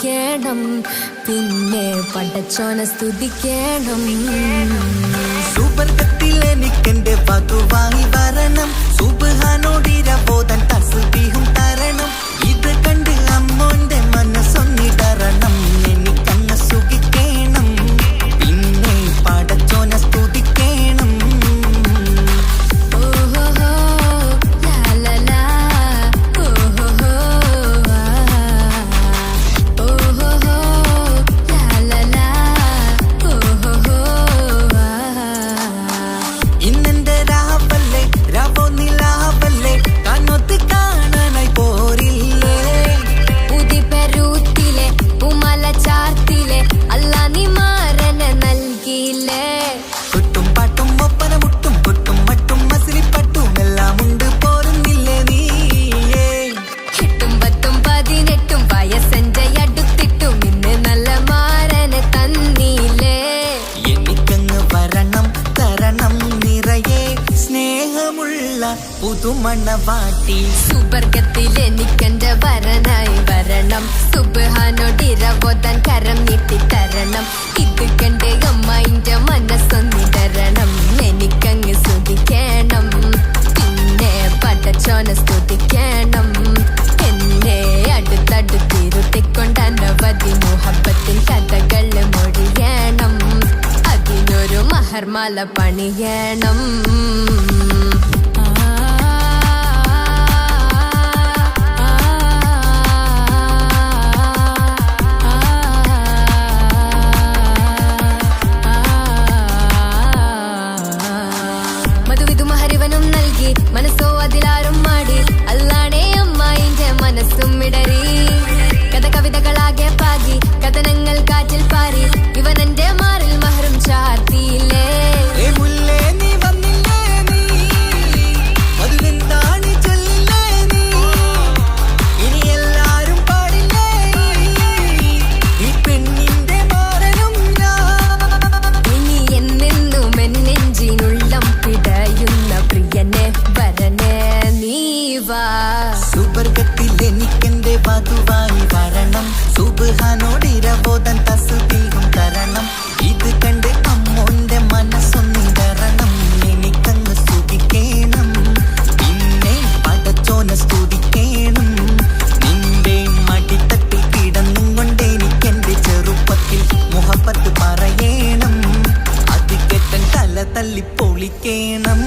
സ്തുതിക്കണം, പിന്നെ പടച്ചോനെ സ്തുതിക്കണം. സുബർഗത്തിൽ എനിക്കെന്റെ വധുവായി വരണം, സുബ്ഹാനോടിരബോധൻ തസ്ബീഹും തരണം. ഇത് കണ്ട് അമ്മോന്റെ മനസ്സൊന്നിടറണം, എനിക്കങ്ങ് സുഖിക്കണം, പിന്നെ പടച്ചോനെ സ്തുതിക്കണം. ഇന്നെന്റെ രാവല്ലേ രാവോ നിലാവല്ലേ കണ്ണൊത്ത് കാണാനായി പോരില്ലേ. ഉദിപെരൂത്തിലെ ഉമല ചാർത്തിലെ അല്ലാ നീ മാരനെ നൽകിയില്ലേ. കുട്ടും പാട്ടും ഒപ്പന മുട്ടും പൊട്ടും മട്ടും മസിലിപ്പട്ടും എല്ലാം ഉണ്ട് പോരുന്നില്ലേ നീയേ. 8 10 18 വയസ്സെന്റെ അടുത്തിട്ടും ഇന്ന് നല്ല മാരനെ തന്നില്ലേ. എനിക്കങ്ങ് വരണം തരണം നിറയെ സ്നേഹമുള്ള പുതുമണവാട്ടി. സുബർഗത്തിൽ എനിക്കെന്റെ വരനായി വരണം, സുബ്ഹാനോടിരബോധൻ കരം നീട്ടിത്തരണം. ഇത് കണ്ട് അമ്മയിന്റെ മനസ്സൊന്നിടരണം, എനിക്കങ്ങ് സ്തുതിക്കണം, പിന്നെ പടച്ചോനെ സ്തുതിക്കണം. എന്നെ അടുത്തടുത്തിരുത്തിക്കൊണ്ട് അനവധി മുഹബത്തിൻ കഥകൾ മൊഴിയണം, അതിനൊരു മഹർമാല പണിയണം. മധുവിധുമഹരിവനും നൽകി മനസ്സോ അതിലാരും മാടി, അല്ലാണേ അമ്മായിന്റെ മനസ്സും ഇടറി. കഥ കവിതകളാകെ പാകി കഥനങ്ങൾ കാറ്റിൽ പാറി, ഇവനെന്റെ മാറിൽ മഹറും ചാർത്തിയില്ലേ. മുല്ലേ നീ വന്നില്ലേ നീ, മധുവെന്താണ് ചൊല്ലില്ലേ നീ, ഇനി എല്ലാരും പാടില്ലേ ഈ പെണ്ണിന്റെ മാറനും ഞാൻ. ഇനി എന്നെന്നും എന്നെഞ്ചിനുള്ളം പിടയുന്ന പ്രിയനെ വരനെ നീ വാ. സുബർഗത്തിൽ എനിക്കെന്റെ വധുവായി വരണം, സുബ്ഹാനോടിരബോധൻ തസ്ബീഹും തരണം. ഇത് കണ്ട് അമ്മോന്റെ മനസ്സൊന്നിടറണം, എനിക്കങ്ങ് സ്തുതിക്കണം, പിന്നെ പടച്ചോനെ സ്തുതിക്കണം. നിന്റെ മടിത്തട്ടിൽ കിടന്നും കൊണ്ട് എനിക്കെന്റെ ചെറുപ്പത്തിൽ മുഹബത്ത് പറയണം, അത് കെട്ടൻ തല തല്ലി പൊളിക്കണം.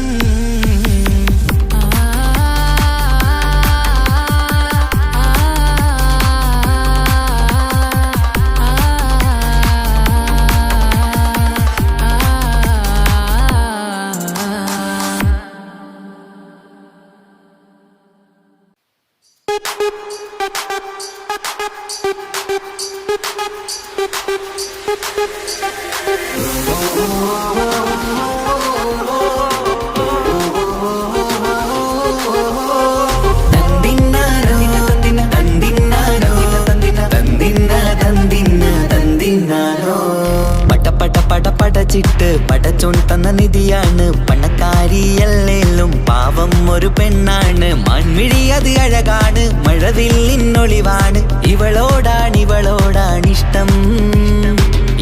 പടച്ചിട്ട് പടച്ചോൻ തന്ന നിധിയാണ്, പണക്കാരിയല്ലേലും പാവം ഒരു പെണ്ണാണ്. മാൻമിഴി അത് അഴകാണ്, മഴവില്ലിന്നൊളിവാണ്, ഇവളോടാണിഷ്ടം,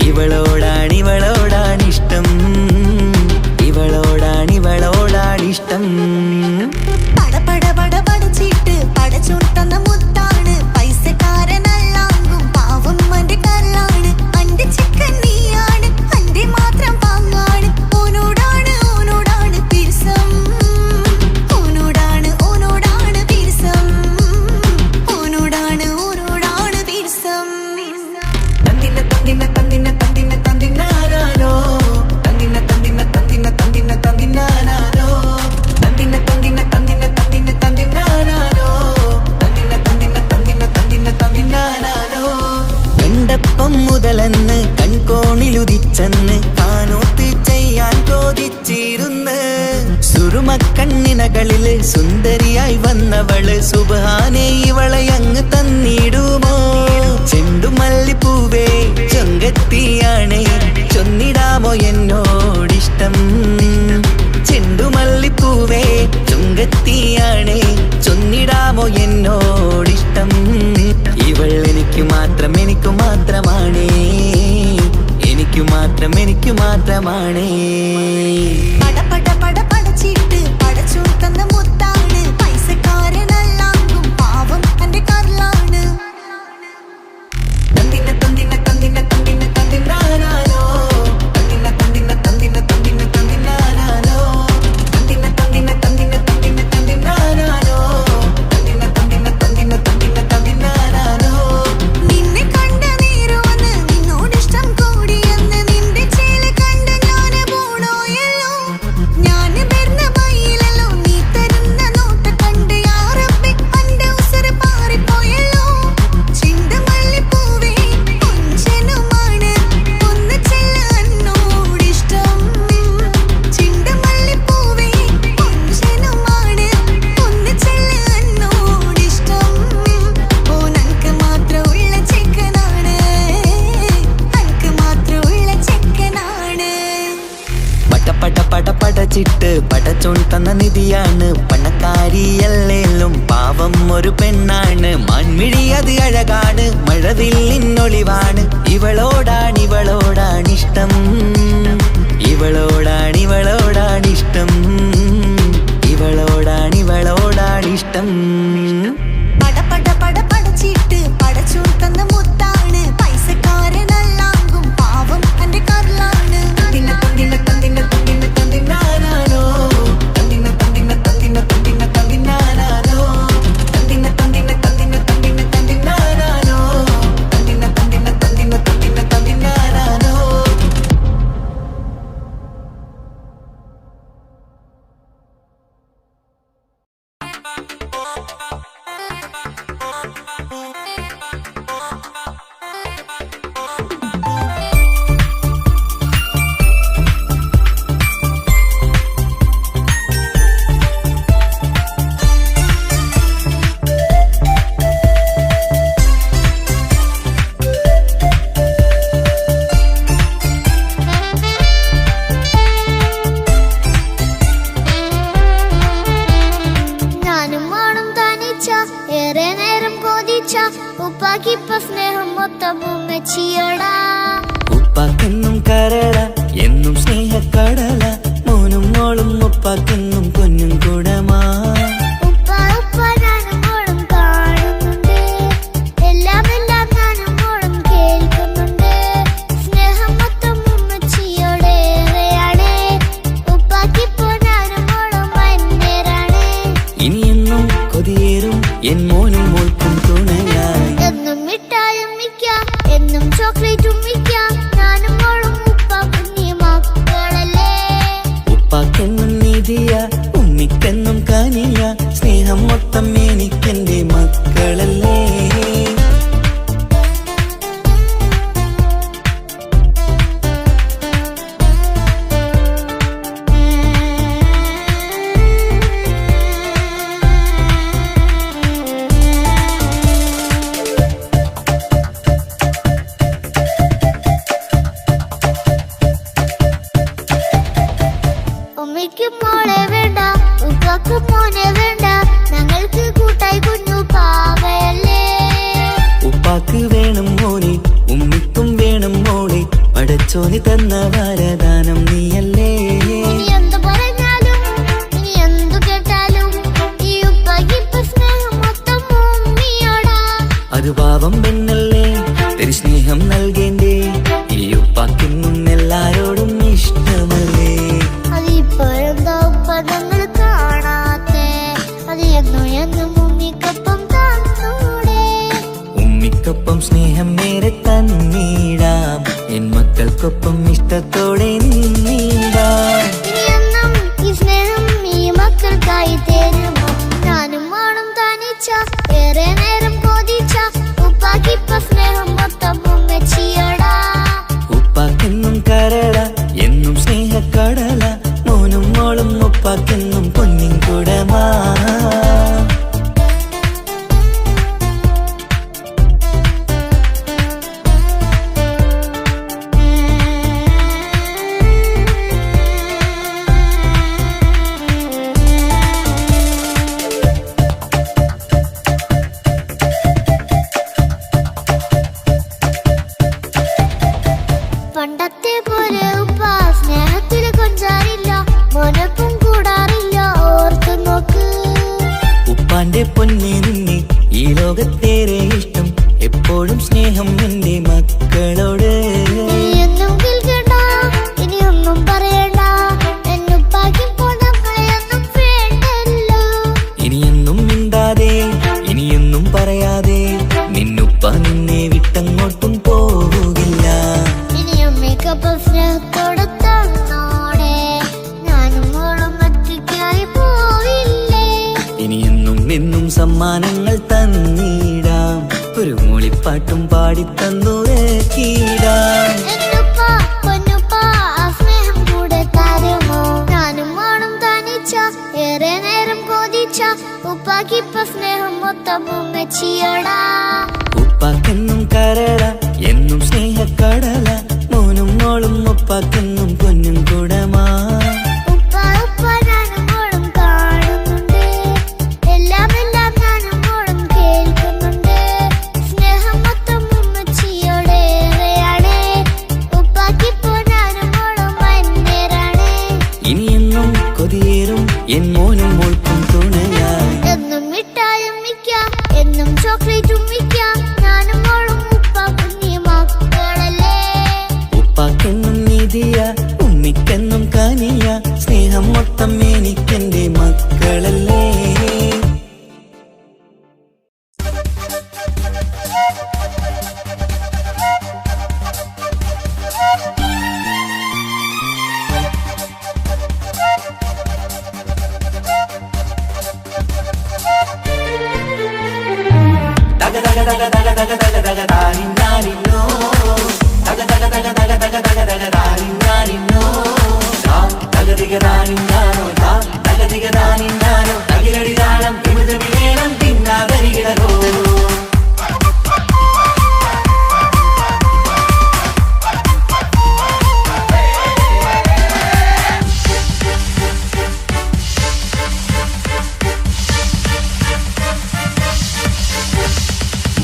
ഇവളോടാണിഷ്ടം, ഇവളോടാണിഷ്ടം. പടച്ചിട്ട് പടച്ചോൻ തന്ന മുത്താണ്, പൈസക്കാരനല്ലാങ്കും പാവം അന്റെ കല്ലാണ്. അന്റെ ചിക്കൻ നീയാണ്, അന്റെ മാത്രം പാങ്ങാണ്, ഓനോടാണ് പിരിസം, ഓനോടാണ് പിരിസം, ഓനോടാണ് പിരിസം. തന്തിന തന്തിന തന്തിന തന്തിന തന്തിനാരോ, തന്തിന തന്തിന തന്തിന തന്തിന തന്തിനാരോ, തന്തിന തന്തിന തന്തിന തന്തിന തന്തിനാരോ, തന്തിന തന്തിന തന്തിന തന്തിന തന്തിനാരോ. എണ്ടപ്പം മുതലെന്ന് കൺകോണിലുദിച്ചെന്ന് കാനോത്ത് ചെയ്യാൻ ചോദിച്ചിരുന്ന്, സുറുമക്കണ്ണിനകളില് സുന്ദരിയായി വന്നവള്, സുബ്ഹാനേ ഇവളെ അങ്ങ് തന്നിടുമോ. ചെണ്ടുമല്ലിപ്പൂവേ ചൊങ്കത്തിയാണ്, ചൊന്നിടാമോ എന്നോടിഷ്ടം. ചെണ്ടുമല്ലിപ്പൂവേ ചൊങ്കത്തിയാണ്, ചൊന്നിടാമോ എന്നോടിഷ്ടം. ഇവൾ എനിക്ക് മാത്രം എനിക്ക് ഇഷ്ടമാണേ. പട പട പട പടച്ചിട്ട് പടച്ചോൻ തന്ന മുത്താണ്, പൈസക്കാരനല്ലാങ്കും പാവം എന്റെ കർലാണ്. തന്തിന തന്തിന തന്തിന തന്തിന തന്തിനാനാനോ, തന്തിന തന്തിന തന്തിന തന്തിന തന്തിനാനാനോ, തന്തിന തന്തിന തന്തിന തന്തിന തന്തിനാനാനോ, തന്തിന തന്തിന തന്തിന തന്തിന തന്തിനാനാനോ. നിന്നെ കണ്ട നേരമെന്ന് നിന്നോടിഷ്ടം കൂടിയെന്ന് നിന്റെ ചേല കണ്ട ഞാന് പോണോയല്ലോ. ഞാന് വരുന്ന വഴിയിലല്ലോ നീ തരുന്ന നോട്ട് കണ്ട് യാ റബ്ബി അന്റെ ഉസറ് പാറിപ്പോയല്ലോ. ചിന്തമല്ലിപ്പൂവേ കൊഞ്ചനുമാണ് ഒന്ന് ചെല്ല എന്നോടിഷ്ടം. ചിന്തമല്ലിപ്പൂവേ കൊഞ്ചനുമാണ് ഒന്ന് ചെല്ല എന്നോടിഷ്ടം. ഓനക്ക് മാത്രമുള്ള ചെക്കനാണ്, അനക്ക് മാത്രമുള്ള ചെക്കനാണ്. പട പട പട പടച്ചിട്ട് പടച്ചോൻ തന്ന നിധിയാണ്, പണക്കാരിയല്ലേലും പാവം ഒരു പെണ്ണാണ്. മാൻമിഴി അത് അഴകാണ്, മഴവില്ലിന്നൊളിവാണ്. ഇവളോടാണിഷ്ടം, ഇവളോടാണിഷ്ടം, ഇവളോടാണിഷ്ടം. പട പട പട പടച്ചിട്ട് പടച്ചോൻ തന്ന മുത്താണ്, പൈസക്കാരനല്ലാങ്കും പാവം എന്റെ കർലാണ്. തന്തിന തന്തിന തന്തിന തന്തിന തന്തിനാനാനോ, തന്തിന തന്തിന തന്തിന തന്തിന തന്തിനാനാനോ, തന്തിന തന്തിന തന്തിന തന്തിന തന്തിനാനാനോ, തന്തിന തന്തിന തന്തിന തന്തിന തന്തിനാനാനോ. ഞാനും മോളും തനിച്ച ഏറെ നേരം കൊതിച്ച ഉപ്പാക്കിപ്പ സ്നേഹം മൊത്തം ഉമ്മച്ചിയോടാ. ഉപ്പാക്കെന്നും കരള എന്നും സ്നേഹക്കടല, മോനും മോളും ഉപ്പാക്കെന്നും കുഞ്ഞും കുടമാ. ഉപ്പ ഉപ്പ ഞാനും മോളും കാണുന്നുണ്ട്, എല്ലാം എല്ലാം ഞാനും മോളും കേൾക്കുന്നുണ്ട്. സ്നേഹം മൊത്തം ഉമ്മച്ചിയോടേറെയാണ്, ഉപ്പാക്കിപ്പോ ഞാനും മോളും അന്യരാണ്. ഇനിയെന്നും കൊതിയേറും എൻ മോനും മോൾക്കും തുണയായി. എന്നും മിഠായും മിക്കാം, എന്നും ചോക്ലേറ്റും മിക്കാം, ഞാനും മോളും ഉപ്പ കുഞ്ഞി മക്കളല്ലേ. ഉപ്പാക്കെന്നും നിധിയ ഉമ്മിക്കെന്നും കനിയ, സ്നേഹം മൊത്തം എനിക്കെന്റെ മക്കളല്ലേ. ഉമ്മയ്ക്ക് മോളെ വേണ്ട, ഉപ്പാക്ക് മോനെ വേണ്ട, ഞങ്ങൾക്ക് കൂട്ടായി കുഞ്ഞു പാവയല്ലേ. ഉപ്പാക്ക് വേണം മോനെ, ഉമ്മിക്കും വേണം മോളെ, പടച്ചോന് തന്ന വരദാനം നീയല്ലേ. ഇനി എന്തു പറഞ്ഞാലും ഇനി എന്തു കേട്ടാലും ഈ ഉപ്പാക്കിപ്പ സ്നേഹം മൊത്തം ഉമ്മിയോടാ. അത് പാവം പെണ്ണല്ലേ, തിരി സ്നേഹം നൽകേണ്ടേ, ഈ ഉപ്പാക്കെന്നും എല്ലാരോടും ഇഷ്ടമല്ലേ. അതിപ്പോഴെന്താ ഉപ്പ ഞങ്ങൾ കാണാത്തെ, അത് എന്നും എന്നും ഉമ്മിക്കൊപ്പം തന്നൂടെ. ഉമ്മിക്കൊപ്പം സ്നേഹം നേരെ തന്നീടാം, എൻ മക്കൾക്കൊപ്പം ഇഷ്ടത്തോടെ നിന്നീടാം. ഇനിയെന്നും ഈ സ്നേഹം ഈ മക്കൾക്കായി തരുമോ. ഞാനും മോളും തനിച്ച ഏറെ നേരം കൊതിച്ച ഉപ്പാക്കിപ്പ സ്നേഹം മൊത്തം ഉമ്മച്ചിയോടാ. ഉപ്പാക്കെന്നും കരള എന്നും സ്നേഹക്കടല, മോനും മോളും ഉപ്പാക്കെന്നും പൊന്നിൻ കുടമാ. ലോകത്തേറെ ഇഷ്ടം എപ്പോഴും സ്നേഹം എൻ്റെ മക്കളോട്. ഇനിയൊന്നും കേൾക്കണ്ട, ഇനിയൊന്നും പറയണ്ട, എന്നുപ്പാക്കി പോണങ്ങളെയൊന്നും വേണ്ടല്ലോ. ഇനിയൊന്നും മിണ്ടാതെ ഇനിയൊന്നും പറയാതെ നിന്നുപ്പ നിന്നെ വിട്ടങ്ങോട്ടും പോകില്ല. ഇനിയും മേക്കപ്പ് സ്നേഹത്തോടെ തന്നോടെ ഞാനും മോളും ഒറ്റയ്ക്കായി പോയില്ലേ. ഇനിയെന്നും എന്നും സമ്മാനങ്ങൾ തന്നിടാം, ഒരു മൂളിപ്പാട്ടും പാടിത്തന്നുറക്കിടാം. എന്നുപ്പാ പൊന്നുപ്പാ ആ സ്നേഹം കൂടെ തരുമോ? ഞാനും മോളും തനിച്ച ഏറെ നേരം കൊതിച്ച ഉപ്പാക്കിപ്പ സ്നേഹം മൊത്തം ഉമ്മച്ചിയോടാ. ഉപ്പാക്കെന്നും കരട എന്നും സ്നേഹക്കടല, മോനും മോളും ഉപ്പാക്കെന്നും പൊന്നും കുടമാ. ഉപ്പ ഉപ്പ ഞാനും മോളും കാണുന്നുണ്ട്, എല്ലാം എല്ലാം ഞാനും മോളും കേൾക്കുന്നുണ്ട്. സ്നേഹം മൊത്തം ഉമ്മച്ചിയോടേറെയാണ്, ഉപ്പാക്കിപ്പോ ഞാനും മോളും വന്നേരാണ്. ഇനിയെന്നും കൊതിയേറും എൻ മോനും മോൾക്കും തുണയായി. എന്നും മിഠായും മിക്കാം, എന്നും ചോക്ലേറ്റും മിക്കാം, ഞാനും മോളും ഉപ്പ കുഞ്ഞി മക്കളല്ലേ. ഉപ്പാക്കെന്നും നിധിയ ഉമ്മിക്കെന്നും കനിയ, സ്നേഹം മൊത്തം എനിക്കെന്റെ മക്കളല്ലേ. തക തക തക തക തക തക തക താനിന്നാനിന്നോ, തക തക തക തക തക തക തക താനിന്നാനിന്നോ, തകതിക താനിന്നാനോ, തകതിക താനിന്നാനോ, തകിലടി താളം വിമുതമിലേളം തിന്നാതരികിടരോ.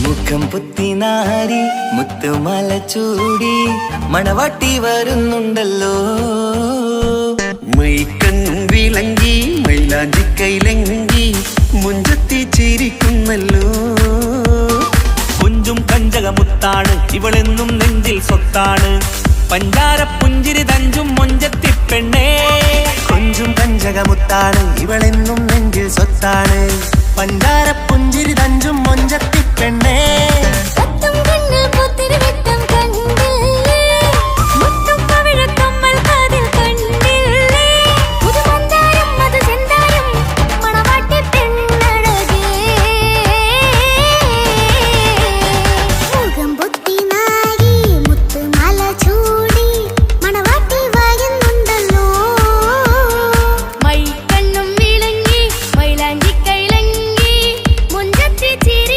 മുഖം പുത്തിനാരി മുത്തുമല ചൂടി മണവാട്ടി വരുന്നുണ്ടല്ലോ. മൈക്കണ്ണും വിളങ്ങി മൈലാഞ്ചി കൈലങ്കി മുഞ്ചത്തി ചിരിക്കുന്നല്ലോ. കുഞ്ചും കഞ്ചകമുത്താണ് ഇവളെന്നും നെഞ്ചിൽ സ്വത്താണ്, പഞ്ചാര പുഞ്ചിരി തഞ്ചും മൊഞ്ചത്തി പെണ്ണേ. കൊഞ്ചും കഞ്ചകമുത്താണ് ഇവളെന്നും നെഞ്ചിൽ സ്വത്താണ്, പഞ്ചാര പുഞ്ചിരി തഞ്ചും മൊഞ്ചത്തി പെണ്ണേ. പത്തും കണ്ണിൽ പൂത്തിരി വെട്ടം കണ്ടില്ലേ, മുത്തും പവിഴക്കമ്മൽ കാതിൽ കണ്ടില്ലേ, പുതുമന്ദാരം മധുചെന്താരം മണവാട്ടി പെണ്ണഴകേ. മുഖം പൊത്തി നാരി മുത്തുമാല ചൂടി മണവാട്ടി വരുന്നുണ്ടല്ലോ. മൈക്കണ്ണും വിളങ്ങി മൈലാഞ്ചി കൈലങ്കി മുഞ്ചത്തി ചിരി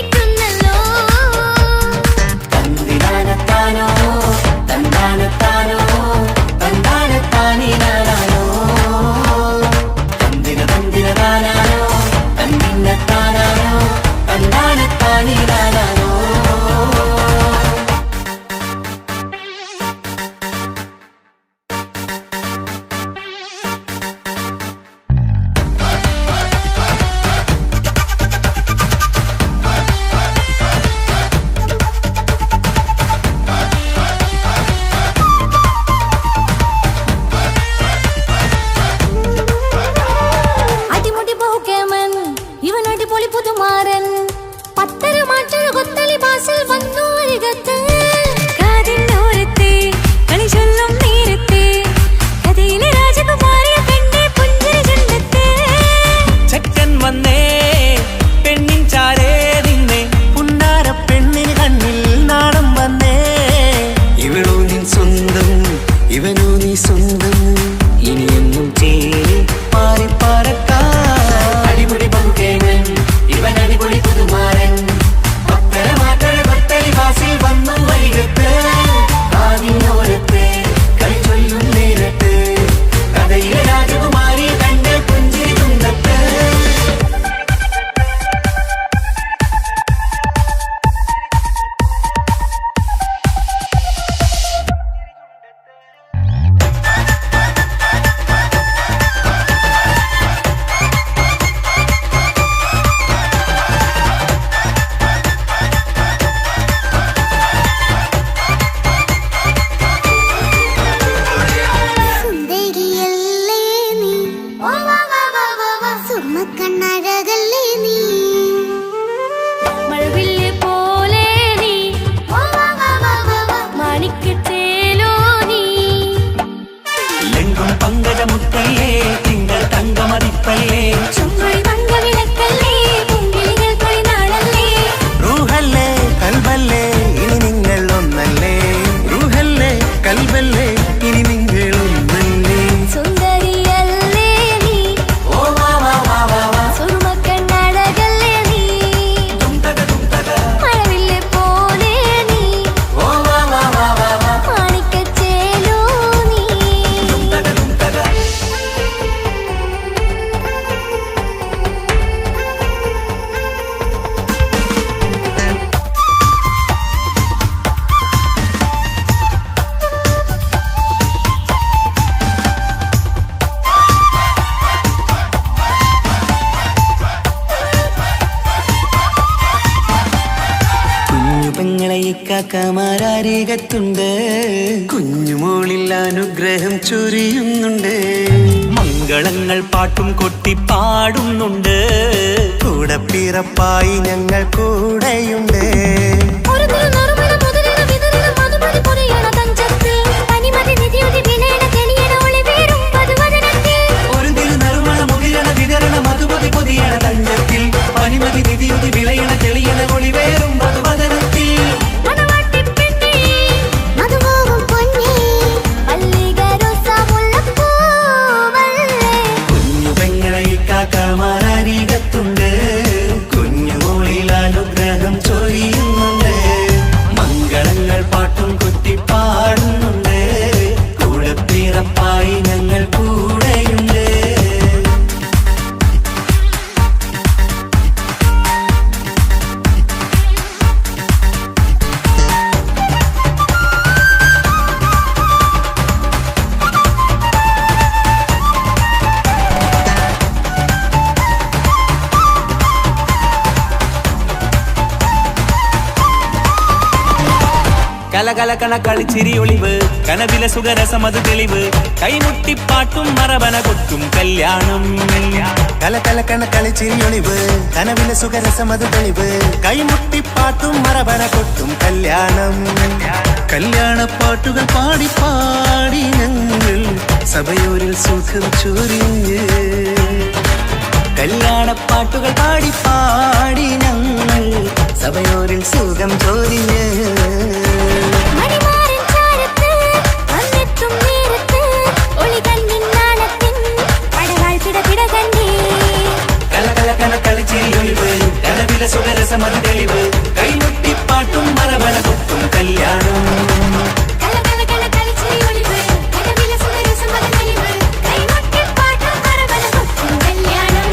പെങ്ങളെ ഇക്കാക്കമാരരികത്തുണ്ട്, കുഞ്ഞുമോളിൽ അനുഗ്രഹം ചൊരിയുന്നുണ്ട്. മംഗളങ്ങൾ പാട്ടും കൊട്ടി പാടുന്നുണ്ട്, കൂടെ പിറപ്പായി ഞങ്ങൾ കൂടെയുണ്ട്. ഒരു തിരുനറുമണ മുതലിന വിതറിന മധുമതി പൊരിയണ തഞ്ചത്തിൽ പനിമതി നിധിയുതി വിലയണ തെളിയണ ഒളിവേറും പതുവദനത്തിൽ. ഒരു തിരുനറുമണ മുകിരണ വിതരണ മധുമതി പൊതിയണ തഞ്ചത്തിൽ പനിമതി നിധിയുതി വിളയണ തെളിയണ ഒളിവേറും മധുവദനത്തിൽ. മണവാട്ടിപ്പെണ്ണേ മധുവാകും പൊന്നേ മല്ലികരോസ മുല്ലപ്പൂവല്ലേ. കുഞ്ഞു പെങ്ങളെ ഇക്കാക്കമാരരികത്തുണ്ട്, കുഞ്ഞുമോളിൽ അനുഗ്രഹം ചൊരിയുന്നുണ്ട്. മംഗളങ്ങൾ പാട്ടും കൊട്ടി പാടുന്നുണ്ട്, കൂടെ പിറപ്പായി ഞങ്ങൾ കൂടെയുണ്ട്. കലകലകണ കളിച്ചിരി ഒളിവ്, കനവില സുഖരസമത് തെളിവ്, കൈമുട്ടിപ്പാട്ടും മറവന കൊട്ടും കല്യാണം. കലകലകണ കളിച്ചിരിയൊളിവ്, കനവിലെ സുഖരസമത് തെളിവ്, കൈമുട്ടിപ്പാട്ടും മറവന കൊട്ടും കല്യാണം. കല്യാണപ്പാട്ടുകൾ പാടി പാടി ഞങ്ങൾ സഭയോരിൽ സുഖം ചൊരിഞ്ഞ്. കല്യാണപ്പാട്ടുകൾ പാടി പാടി ഞങ്ങൾ സഭയോരിൽ സുഖം ചൊരിഞ്ഞ്. മണിമാരൻ ചാരത്ത് വന്നെത്തും നേരത്ത് ഒളികണ്ണിൻ നാണത്തിൻ പടവാൾ പിടപിട കണ്ടേ. കലകലകണ കളിച്ചിരിയൊളിവ്, കനവില സുഖരസമത് തെളിവ്, കൈമുട്ടിപ്പാട്ടും മറവന കൊട്ടും കല്യാണം. കലകലകണ കളിച്ചിരിയൊളിവ്, കനവിലെ സുഖരസമത് തെളിവ്, കൈമുട്ടിപ്പാട്ടും മറവന കൊട്ടും കല്യാണം.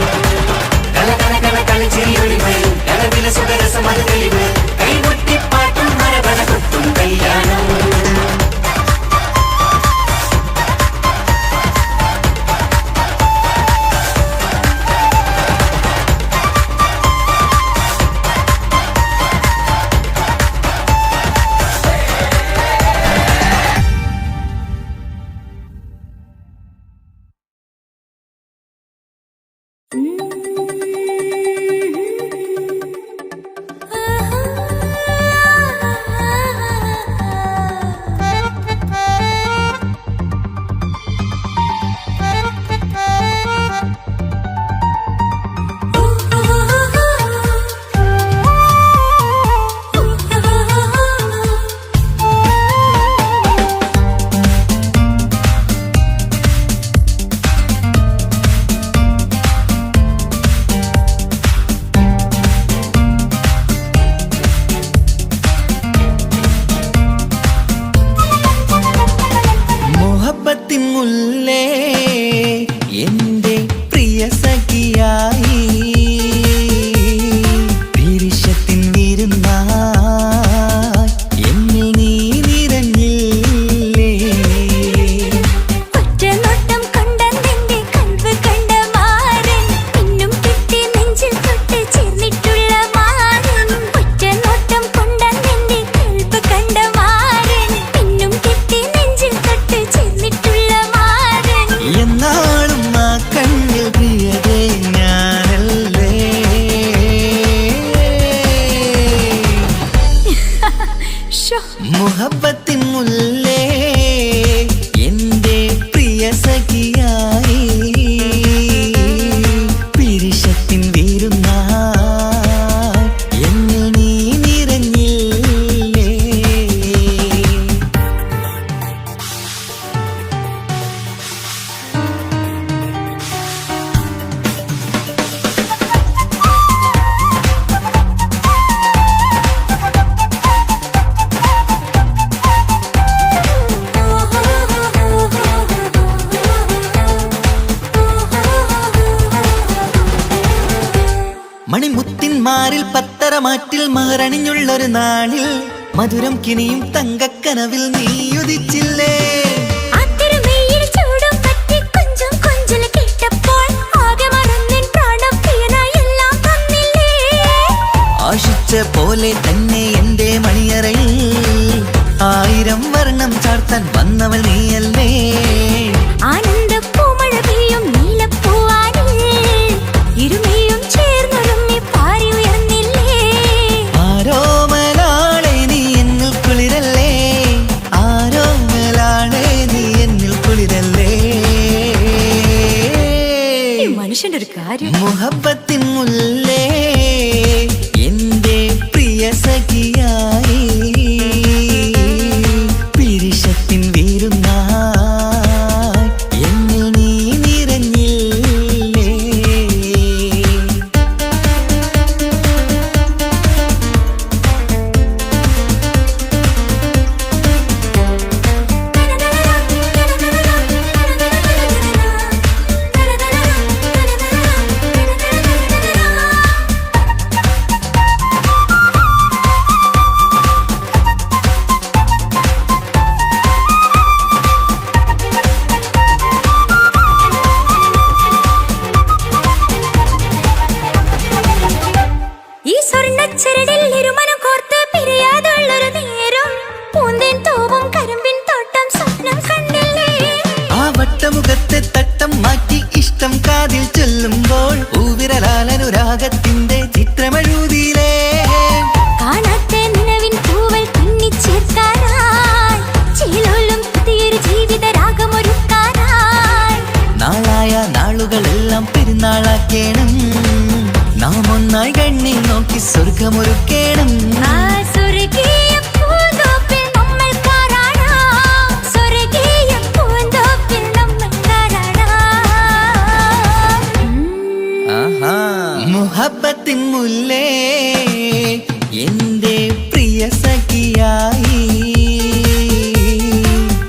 കലകലകണ കളിച്ചിരിയൊളിവ്, കനവില സുഖരസമത് തെളിവ്, കൈമുട്ടിപ്പാട്ടും മറവന കൊട്ടും കല്യാണം. മുഹബത്തിൻ മുല്ലേ എന്റെ പ്രിയ സഖിയായി, പിരിശത്തിൻ വിരുന്നായി എന്നിൽ നീ നിറഞ്ഞില്ലേ. ഒറ്റനോട്ടം കൊണ്ടെന്റെ കൽവ് കണ്ട മാരൻ പിന്നും കിട്ടി നെഞ്ചിൽ തൊട്ട് ചേർന്നിട്ടുള്ള മാരൻ. ഒറ്റനോട്ടം കൊണ്ടെന്റെ കൽവ് കണ്ട മാരൻ പിന്നും കിട്ടി നെഞ്ചിൽ തൊട്ട് ചേർന്നിട്ടുള്ള മാരൻ. എന്നാളും ആ കണ്ണിൽ പ്രിയതേ ഞാനല്ലേ. മുഹബത്തിൻ മുല്ലേ എന്റെ പ്രിയ സഖിയായി, പിരിശത്തിൻ വിരുന്നായി എന്നിൽ നീ നിറഞ്ഞില്ലേ. മണിമുത്തിന്മാരിൽ പത്തരമാറ്റിൽ മഹറണിഞ്ഞുള്ളൊരു നാളിൽ മധുരം കിനിയും തങ്കക്കനവിൽ നീ ഉദിച്ചില്ലേ. ആ തിരുമേയിൽ ചൂടും പറ്റി കൊഞ്ചും കൊഞ്ചൽ കേട്ടപ്പോൾ ആകെ മറന്നിൻ പ്രാണപ്രിയനായി എല്ലാം തന്നില്ലേ. ആശിച്ച സ്ഥാപിച്ച പോലെ തന്നെ എന്റെ മണിയറയിൽ 1000 വർണ്ണം ചാർത്താൻ വന്നവൾ നീയല്ലേ. ആനന്ദപ്പൂമഴ പെയ്യും നീലപ്പൂവാനിൽ ഇരുമയും ചേർന്നൊരുമ്മി പാറി ഉയർന്നില്ലേ. ആരോമലാളെ നീ എന്നിൽ കുളിരല്ലേ, ആരോമലാളെ നീ എന്നിൽ കുളിരല്ലേ. മനുഷ്യന്റെ ഒരു കാര്യം. മുഹബത്തിൻ മുല്ലേ എന്റെ പ്രിയ സഖിയായി പിരിശത്തിൻ വീരുന്നായി എന്നിൽ നീ നിറഞ്ഞില്ലേ. ഈ സ്വർണ്ണച്ചരടിൽ ഇരുമനം കോർത്ത് പിരിയാതുള്ളൊരു നേരം പൂന്തേൻ തൂവും കരിമ്പിൻ തോട്ടം സ്വപ്നം കണ്ടില്ലേ. ആ വട്ടമുഖത്തെ തട്ടം മാറ്റി ഇഷ്ടം കാതിൽ ചൊല്ലുമ്പോൾ ഊവിരലാലനുരാഗത്തിന്റെ ചിത്രമെഴുതിയിലേ. കാണാത്ത നിലവിൻ പൂവൽ തുന്നിച്ചേർക്കാനായി ചിലോലും പുതിയൊരു ജീവിത രാഗമൊരുക്കാനായി നാളായ നാളുകളെല്ലാം പെരുന്നാളാക്കേണം, നാം ഒന്നായി കണ്ണി നോക്കി സ്വർഗമൊരുക്കേണം. ആ സ്വർഗീയ പൂന്തോപ്പിൽ നമ്മൾ കാറാടാം, സ്വർഗീയ പൂന്തോപ്പിൽ നമ്മൾ കാറാടാം. ആഹാ. മുഹബത്തിൻ മുല്ലേ എന്റെ പ്രിയ സഖിയായി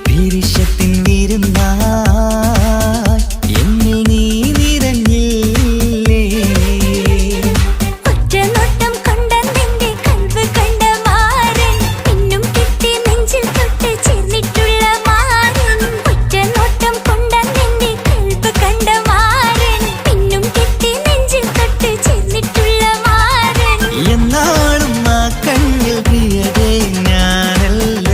പിരിശത്തിൻ വിരുന്നായി എന്നിൽ നീ നിറഞ്ഞില്ലേ. ഒറ്റനോട്ടം കൊണ്ട നിന്റെ കൽവ് കണ്ട മാരൻ പിന്നും കിട്ടി നെഞ്ചിൽ തൊട്ട് ചേർന്നിട്ടുള്ള മാരൻ. ഒറ്റനോട്ടം കൊണ്ട നിന്റെ കൽവ് കണ്ട മാരൻ പിന്നും കിട്ടി നെഞ്ചിൽ തൊട്ട് ചേർന്നിട്ടുള്ള മാരൻ. എന്നാളും ആ കണ്ണിൽ പ്രിയതേ ഞാനല്ല.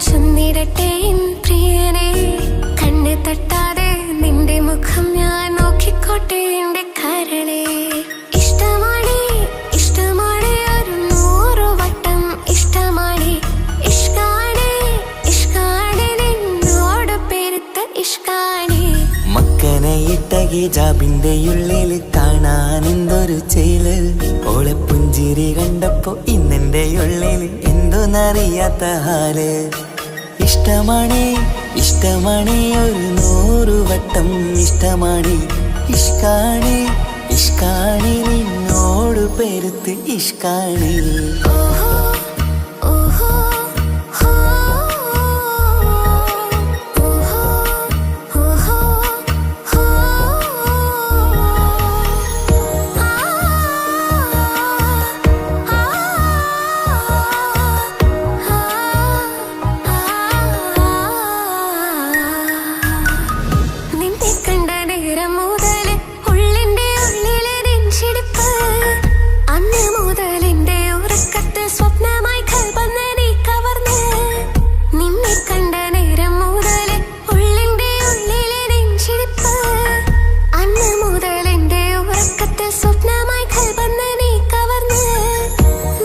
ചൊന്നിടട്ടെ എൻ പ്രിയനെ കണ്ണ് തട്ടാതെ നിന്റെ മുഖം ഞാൻ നോക്കിക്കോട്ടെ എന്റെ കരളെ ഇഷ്ടമാണ് ഇഷ്ടമാണ് ഒരു 100 വട്ടം ഇഷ്ടമാണ് ഇഷ്കാണ് ഇഷ്കാണ് നിന്നോട് പെരുത്ത ഇഷ്കാണ് മക്കനയിട്ട ഹിജാബിന്റെ ഉള്ളിൽ കാണാൻ എന്തൊരു ചേല് ഓളെ പുഞ്ചിരി കണ്ടപ്പോ ഇന്നെന്റെ ഉള്ളിൽ എന്തോന്നറിയാത്ത ഹാല് ഇഷ്ടമാണ് ഇഷ്ടമാണ് ഒരു 100 വട്ടം ഇഷ്ടമാണ് ഇഷ്കാണ് ഇഷ്കാണ് നിന്നോട് പെരുത്ത് ഇഷ്കാണ് ഓഹോ ഓഹോ ഹോ ഓഹോ ഓഹോ ഹോ നിന്നെ കണ്ട നേരം മുതൽ ഉള്ളിന്റെ ഉള്ളിലെ നെഞ്ചിടിപ്പ് അന്ന് മുതൽ എന്റെ ഉറക്കത്തിൽ സ്വപ്നമായി കൽപ്പന നീ കവർന്ന് നിന്നെ കണ്ട നേരം മുതൽ ഉള്ളിന്റെ ഉള്ളിലെ നെഞ്ചിടിപ്പ് അന്ന് മുതൽ എന്റെ ഉറക്കത്തിൽ സ്വപ്നമായി കൽപ്പന നീ കവർന്ന്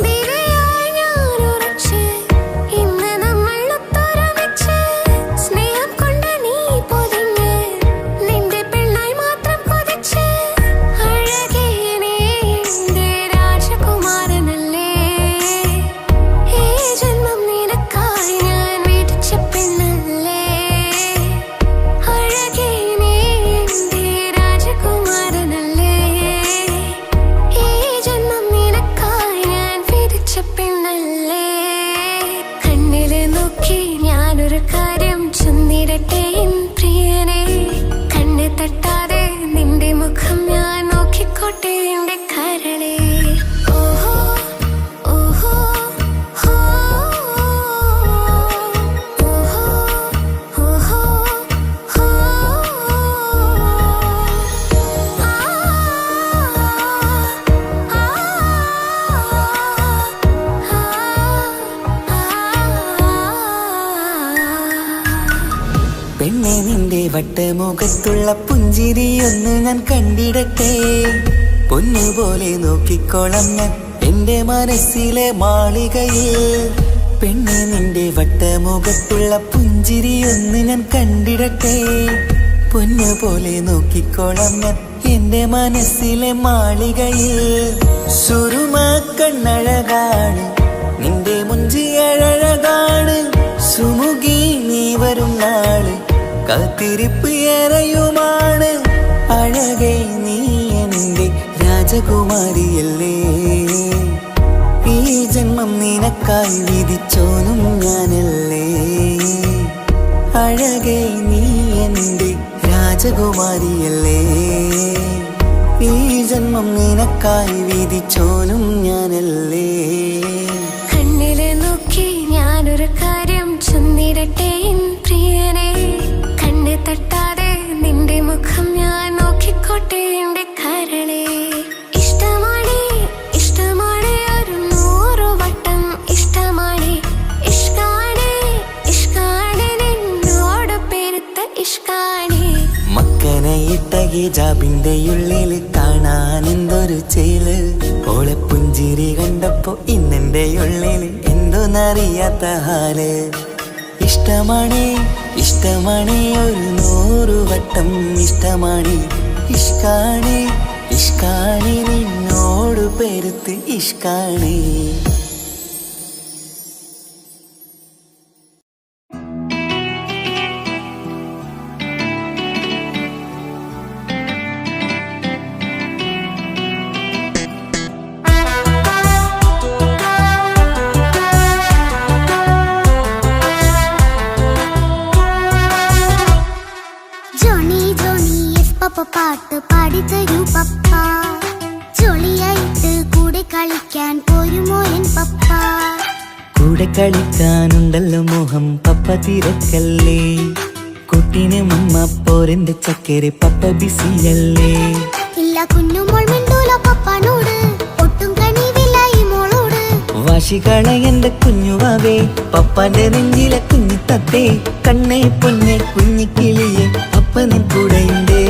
ദിനയായി ഞാൻ ഉറച്ച് ഇന്ന് നമ്മൾ ഒത്തൊരുമിച്ച് സ്നേഹം കൊണ്ട് നീ പൊതിഞ്ഞ് നിന്റെ പെണ്ണായി മാത്രം കൊതിച്ച് അഴകേ നീ എന്റെ രാജകുമാരനല്ലേ ഈ ജന്മം നിനക്കായി ഞാൻ വിധിച്ച പെണ്ണല്ലേ അഴകേ നീ എന്റെ രാജകുമാരനല്ലേ ഈ ജന്മം നിനക്കായി ഞാൻ വിധിച്ച പെണ്ണല്ലേ കണ്ണില് നോക്കി ഞാനൊരു കാര്യം ചൊന്നിടട്ടെ എൻ പ്രിയനെ കണ്ണ് തട്ടാതെ നിന്റെ മുഖം ഞാൻ നോക്കിക്കോട്ടെ എന്റെ കരളെ ഓഹോ ഓഹോ ഹോ ഓഹോ ഓഹോ ഹോ പെണ്ണെ നിന്റെ വട്ടമുഖത്തുള്ള പുഞ്ചിരിയൊന്ന് ഞാൻ കണ്ടിടട്ടെ പൊന്നുപോലെ നോക്കിക്കോളം ഞാൻ എന്റെ മനസ്സിലെ മാളികയിൽ പെണ്ണെ നിന്റെ വട്ടമുഖത്തുള്ള പുഞ്ചിരിയൊന്ന് ഞാൻ കണ്ടിടട്ടെ പൊന്നുപോലെ നോക്കിക്കോളം ഞാൻ എന്റെ മനസ്സിലെ മാളികയിൽ സുറുമ കണ്ണഴകാണ് നിന്റെ മുഞ്ചിയഴകാണ് സുമുഖി നീ വരും നാള് കാത്തിരിപ്പ് ഏറെയുമാണ് അഴകേ നീ എന്റെ രാജകുമാരിയല്ലേ ഈ ജന്മം നിനക്കായി വിധിച്ചോനും ഞാനല്ലേ അഴകേ നീ എന്റെ രാജകുമാരിയല്ലേ ഈ ജന്മം നിനക്കായി വിധിച്ചോനും ഞാനല്ലേ കണ്ണില് നോക്കി ഞാനൊരു കാര്യം ചൊന്നിടട്ടെ എൻ പ്രിയനെ കണ്ണ് തട്ടാതെ നിന്റെ മുഖം ഞാൻ നോക്കിക്കോട്ടെ എന്റെ കരളെ ഇഷ്ടമാണ് ഇഷ്ടമാണ് ഒരു 100 വട്ടം ഇഷ്ടമാണ് ഇഷ്കാണ് ഇഷ്കാണ് നിന്നോട് പെരുത്ത ഇഷ്കാണ് മക്കനയിട്ട ഹിജാബിന്റെ ഉള്ളിൽ കാണാൻ എന്തൊരു ചേല് ഓളെ പുഞ്ചിരി കണ്ടപ്പോ ഇന്നെന്റെ ഉള്ളിൽ എന്തോന്നറിയാത്ത ഹാല് ഇഷ്ടമാണ് ഇഷ്ടമാണ് ഒരു 100 വട്ടം ഇഷ്ടമാണ് ഇഷ്കാണ് ഇഷ്കാണ് നിന്നോട് പെരുത്ത് ഇഷ്കാണ് ജോണി ജോണി എസ് പപ്പ പാട്ട് പാടിത്തരൂ പപ്പ ജോളിയായിട്ട് കൂടെ കളിക്കാൻ പോരുമോ എൻ പപ്പ കൂടെ കളിക്കാനുണ്ടല്ലോ മോഹം പപ്പ തിരക്കല്ലേ കുട്ടീനെ മമ്മ പോരെന്റെ ചക്കരെ പപ്പ ബിസിയല്ലേ ഇല്ല കുഞ്ഞുമോൾ മിണ്ടൂല പപ്പനോട് ഒട്ടും കണിവില്ല ഈ മോളോട് വാശികള എന്റെ കുഞ്ഞുവാവേ പപ്പാന്റെ നെഞ്ചിലെ കുഞ്ഞു മുത്തത്തെ കണ്ണേ പൊന്നെ കുഞ്ഞിക്കിളിയെ അപ്പനും കൂടെയുണ്ടേ.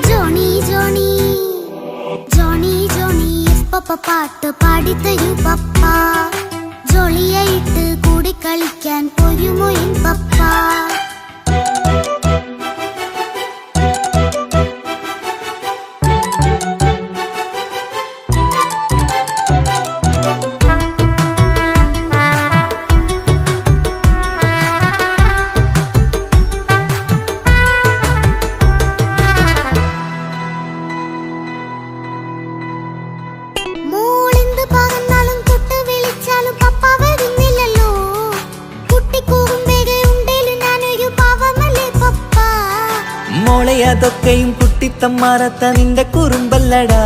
ജോണി ജോണി ജോണി ജോണി പപ്പ പാട്ട് പാടിത്തരൂ പപ്പ. ജോളിയായിട്ട് കൂടി കളിക്കാൻ ഒരുമോ എൻ പപ്പ. മോളിന്ത് പകർന്നാലും തൊട്ട് വിളിച്ചാലും പപ്പ വരുന്നില്ലല്ലോ. കുട്ടിക്കൂകുമ്പേടെ ഉണ്ടേലും ഞാനൊരു പാവമല്ലേ പപ്പ. മോളെ അതൊക്കെയും കുട്ടിത്തമ്മാറത്ത നിന്റെ കുറുമ്പല്ലടാ.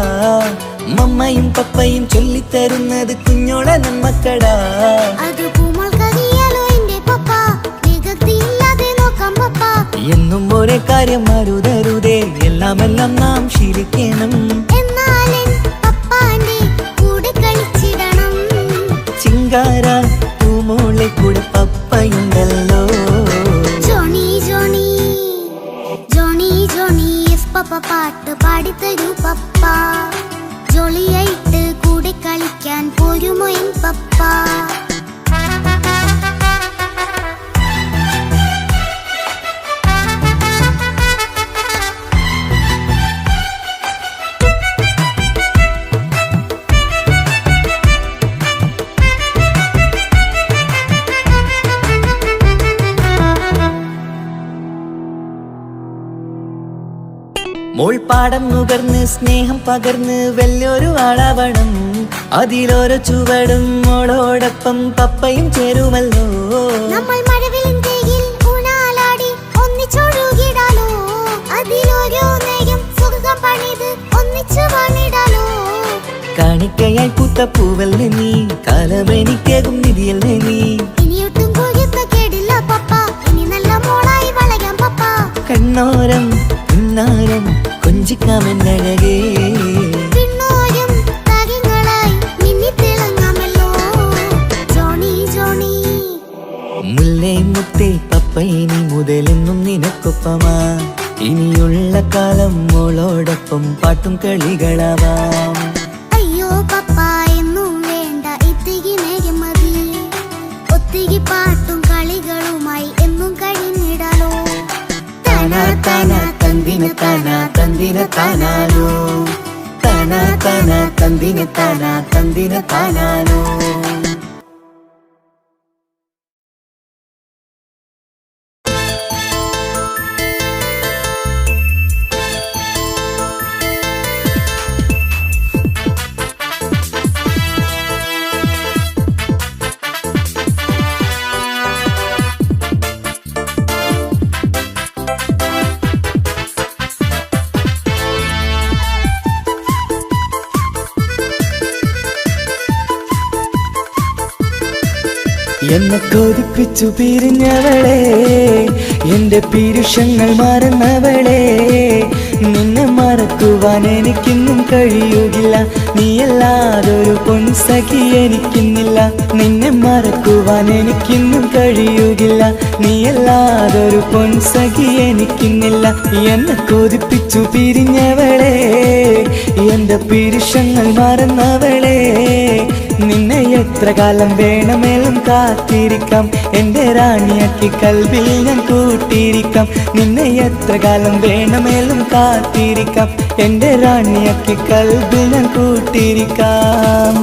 മമ്മയും പപ്പയും ചൊല്ലിത്തരുന്നത് കുഞ്ഞോളെ നമ്മക്കടാ. അത് പൂമോൾക്കറിയാലോ എന്റെ പപ്പ. വികൃതിയില്ലാതെ നോക്കാം പപ്പ. എന്നും ഒരേ കാര്യം അരുതരുതേ, എല്ലാം നാം ശീലിക്കണം. എന്നാലും പപ്പാന്റെ കൂടെ കളിച്ചിടണം. ചിങ്കാര പൂമോളെ കൂടെ പപ്പയുണ്ടല്ലോ. Johnny Johnny Johnny Johnny yes papa പാട്ട് പാടിത്തരൂ പപ്പ. ജോളിയായിട്ട് കൂടെ കളിക്കാൻ പോരുമോ എൻ പപ്പ. മോൾ പാടം നുകർന്ന് സ്നേഹം പകർന്ന് വലിയൊരു ആളാവണം. അതിലോരോ ചുവടും മോളോടൊപ്പം പപ്പയും ചേരുമല്ലോ. നമ്മൾ മഴവിലിൻ തേയിൽ ഊഞ്ഞാലാടി ഒന്നിച്ചൊഴുകിടാലോ. അതിലോരോ നേരം സുഖം പണിത് ഒന്നിച്ചു വാണിടാലോ. കാണിക്കയായി പൂത്ത പൂവല്ലേ നീ, കാലമെനിക്കേകും നിധിയല്ലേ നീ. ഇനിയൊട്ടും കുരുത്ത കേടില്ല പപ്പ. ഇനി നല്ല മോളായി വളരാം പപ്പ. കണ്ണോരം പിന്നാരം കൊഞ്ചിക്കാമെന്നഴകേ. പിന്നോരും താരങ്ങളായി മിന്നിത്തിളങ്ങാമല്ലോ. ജോണി ജോണി മുല്ലേ മുത്തേ പപ്പ ഇനി മുതലെന്നും നിനക്കൊപ്പമാ. ഇനിയുള്ള കാലം മോളോടൊപ്പം പാട്ടും കളികളാവാം. അയ്യോ പപ്പ എന്നും വേണ്ട ഇത്തിരി നേരം മതി. ഒത്തിരി പാട്ടും കളികളുമായി എന്നും കഴിഞ്ഞിടാലോ. താനാ താനാ തന്തിന താനാ തന്തിന താനാലോ. താനാ താനാ തന്തിന താനാ തന്തിന താനാലോ. എന്നെ കൊതിപ്പിച്ചു പിരിഞ്ഞവളെ, എന്റെ പീരുഷങ്ങൾ മറന്നവളെ. നിന്നെ മറക്കുവാൻ എനിക്കിന്നും കഴിയുകില്ല, നീയല്ലാതൊരു പൊൻസഖി എനിക്കിന്നില്ല. നിന്നെ മറക്കുവാൻ എനിക്കിന്നും കഴിയുകില്ല, നീയല്ലാതൊരു പൊൻസഖി എനിക്കിന്നില്ല. എന്നെ കൊതിപ്പിച്ചു പിരിഞ്ഞവളെ, എന്റെ പീരുഷങ്ങൾ മറന്നവളെ. നിന്നെ എത്ര കാലം വേണമെങ്കിലും കാത്തിരിക്കാം, എന്റെ റാണിയാക്കി കൽവിൽ ഞാൻ കൂട്ടിയിരിക്കാം. നിന്നെ എത്ര കാലം വേണമെങ്കിലും കാത്തിരിക്കാം, എന്റെ റാണിയാക്കി കൽവിൽ ഞാൻ കൂട്ടിയിരിക്കാം.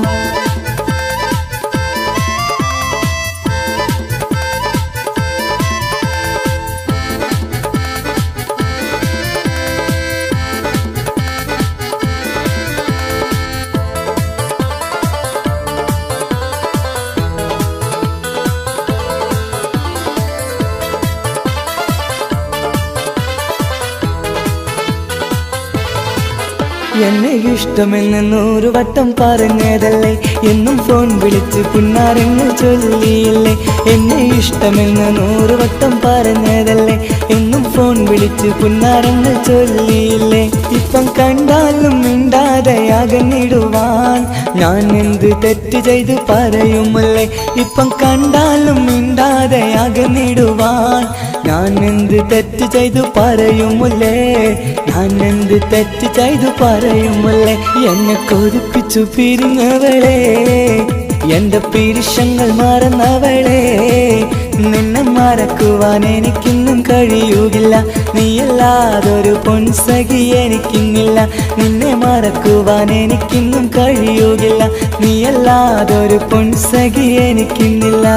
എന്നെ ഇഷ്ടമെന്ന് 100 വട്ടം പറഞ്ഞതല്ലേ, എന്നും ഫോൺ വിളിച്ച് പുന്നാരങ്ങൾ ചൊല്ലിയില്ലേ. എന്നെ ഇഷ്ടമെന്ന് 100 വട്ടം പറഞ്ഞതല്ലേ, എന്നും ഫോൺ വിളിച്ച് പുന്നാരങ്ങൾ ചൊല്ലിയില്ലേ. ഇപ്പം കണ്ടാലും മിണ്ടാതെ അകന്നിടുവാൻ ഞാൻ എന്ത് തെറ്റ് ചെയ്ത് പറയുമല്ലേ. ഇപ്പം കണ്ടാലും മിണ്ടാതെ അകന്നിടുവാൻ ഞാൻ എന്ത് തെറ്റ് ചെയ്തു പറയുമല്ലേ. ഞാൻ എന്ത് തെറ്റ് ചെയ്തു പറയുമല്ലേ. എന്നെ കൊതിപ്പിച്ചു പിരിഞ്ഞവളെ, എന്റെ പിരിശങ്ങൾ മറന്നവളെ. നിന്നെ മറക്കുവാൻ എനിക്കിന്നും കഴിയുകില്ല, നീയല്ലാതൊരു പൊൻസഖി എനിക്കിന്നില്ല. നിന്നെ മറക്കുവാൻ എനിക്കിന്നും കഴിയുകില്ല, നീയല്ലാതൊരു പൊൻസഖി എനിക്കിന്നില്ല.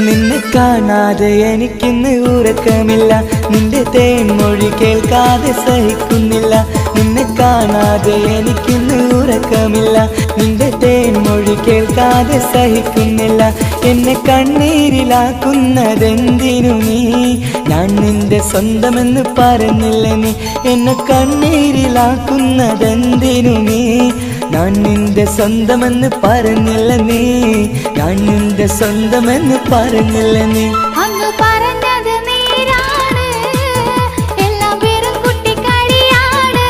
നിന്നെ കാണാതെ എനിക്കിന്ന് ഉറക്കമില്ല, നിന്റെ തേൻമൊഴി കേൾക്കാതെ സഹിക്കുന്നില്ല. നിന്നെ കാണാതെ എനിക്കിന്ന് ഉറക്കമില്ല, നിന്റെ തേൻമൊഴി കേൾക്കാതെ സഹിക്കുന്നില്ല. എന്നെ കണ്ണീരിലാക്കുന്നതെന്തിനു നീ, ഞാൻ നിന്റെ സ്വന്തമെന്ന് പറഞ്ഞില്ല നീ. എന്നെ കണ്ണീരിലാക്കുന്നതെന്തിനു നീ, ഞാൻ നിന്റെ സ്വന്തമെന്ന് പറഞ്ഞില്ല നീ. ഞാൻ നിന്റെ സ്വന്തമെന്ന് പറഞ്ഞില്ല നീ. അങ്ങ് പറഞ്ഞത് നേരാണ്, എല്ലാം വെറും കുട്ടിക്കളിയാണ്.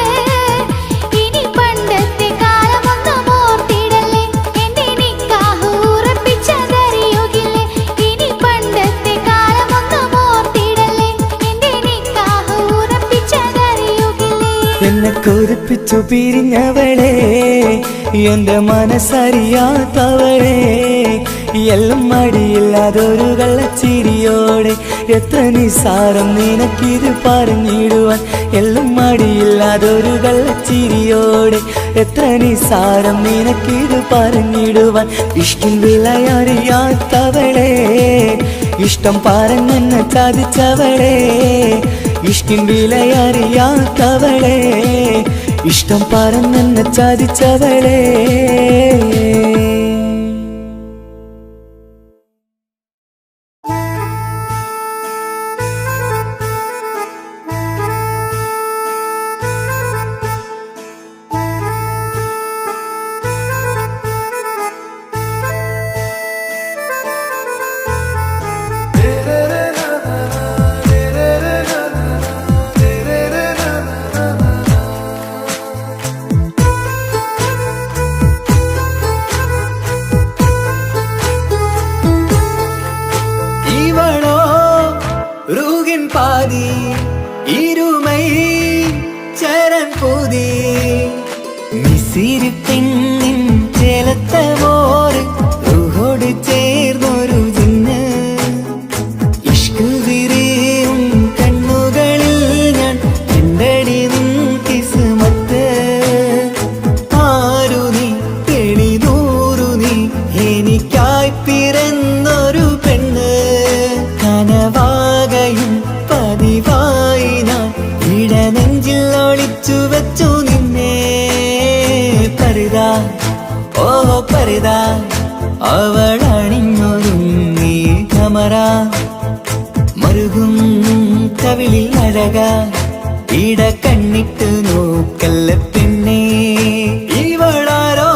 ഇനി പണ്ടത്തെ കാലമൊന്നും ഓർത്തിടല്ലേ, എന്റെ നിക്കാഹ് ഉറപ്പിച്ചതറിയുകില്ലേ. ഇനി പണ്ടത്തെ കാലമൊന്നും ഓർത്തിടല്ലേ, എന്റെ നിക്കാഹ് ഉറപ്പിച്ചതറിയുകില്ലേ. എന്നെ കൊതിപ്പിച്ചു പിരിഞ്ഞവളെ, എന്റെ മനസ്സറിയാത്തവളെ. എല്ലാം മടിയില്ലാതൊരു കള്ളച്ചിരിയോടെ, എത്ര നിസാരം നിനക്കിത് പറഞ്ഞിടുവാൻ. എല്ലാം മടിയില്ലാതൊരു കള്ളച്ചിരിയോടെ, എത്ര നിസാരം നിനക്കിത് പറഞ്ഞിടുവാൻ. ഇഷ്ടം വിലയറിയാത്തവളെ, ഇഷ്ടം പറഞ്ഞെന്നെ ചതിച്ചവളെ. ഇഷ്ടം വിലയറിയാത്തവളെ, ഇഷ്ടം പറഞ്ഞെന്നെ ചതിച്ചവളെ. பாதி இருமை சரண் பூதி மிசிறு பெண்ணின் ചേലത്ത മോര് റൂഹോട് ചേർന്നൊരു ജിന്ന് ഇഷ്ക് വിരിയും കണ്ണുകളിൽ ഞാൻ കണ്ടടി നിൻ കിസ്മത്ത് ആരു നീ തെളിനൂറു നീ എനിക്കായി പിറന്നൊരു പെണ്ണ് കനവാകയും പതിവായി ഞാൻ ഇടനെഞ്ചിൽ ഒളിച്ചു വെച്ചു നിന്നെ പരിതാ ഓ പരിതാ അവളണിഞ്ഞൊരുങ്ങി കമറ മറുകും കവിളിൽ അഴക ഇട കണ്ണിട്ട് നോക്കല്ല പെണ്ണേ ഇവളാരോ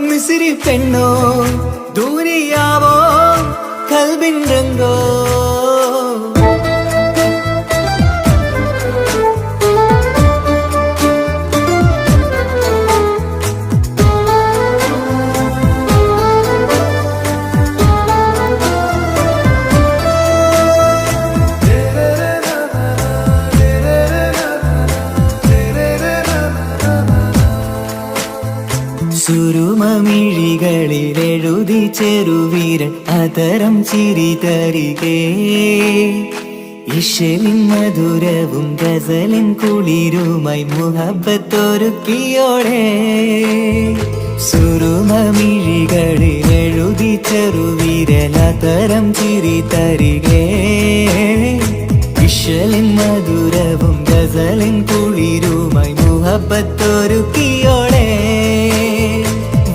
മിസിരി പെണ്ണോ ദൂരിയാവോ കൽബിൻ രംഗോ സുരുമമിഴികളിലെഴുതി ചെറുവീരൻ അതരം ചിരി തരികേ ഇശലിൻ മധുരവും ഗസലിൻ കുളിരുമായി മുഹബത്തൊരുക്കിയോടെ സുറുമമിഴികളിൽ എഴുതി ചെറുവിരലതരം ചിരി തരികേ ഇശലിൻ മധുരവും ഗസലിൻ കുളിരുമായി മുഹബത്തൊരുക്കിയോളെ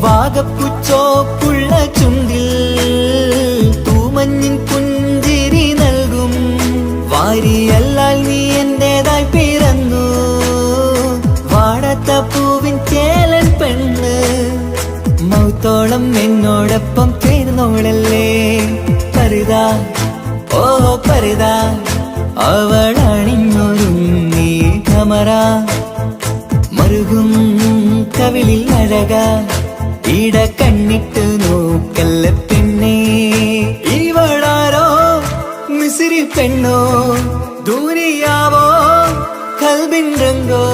വാഗപ്പുച്ചോപ്പുള്ള ചുണ്ടിൽ തൂമഞ്ഞിൻ പുഞ്ചിരി നൽകും വാരിയല്ലാൽ നീ എന്റേതായി പിറന്നു വാടത്ത പൂവിൻ ചേലൻ പെണ്ണ് മൗത്തോളം എന്നോടൊപ്പം ചേർന്നോളല്ലേ പരിതാ ഓ പരിതാ അവളണിഞ്ഞൊരുങ്ങി കമറ മറുകും കവിളിൽ അഴക ഇട കണ്ണിട്ട് നോക്കല്ല പെണ്ണേ ഇവളാരോ മിസിരി പെണ്ണോ ദൂരിയാവോ കൽബിൻ രംഗോ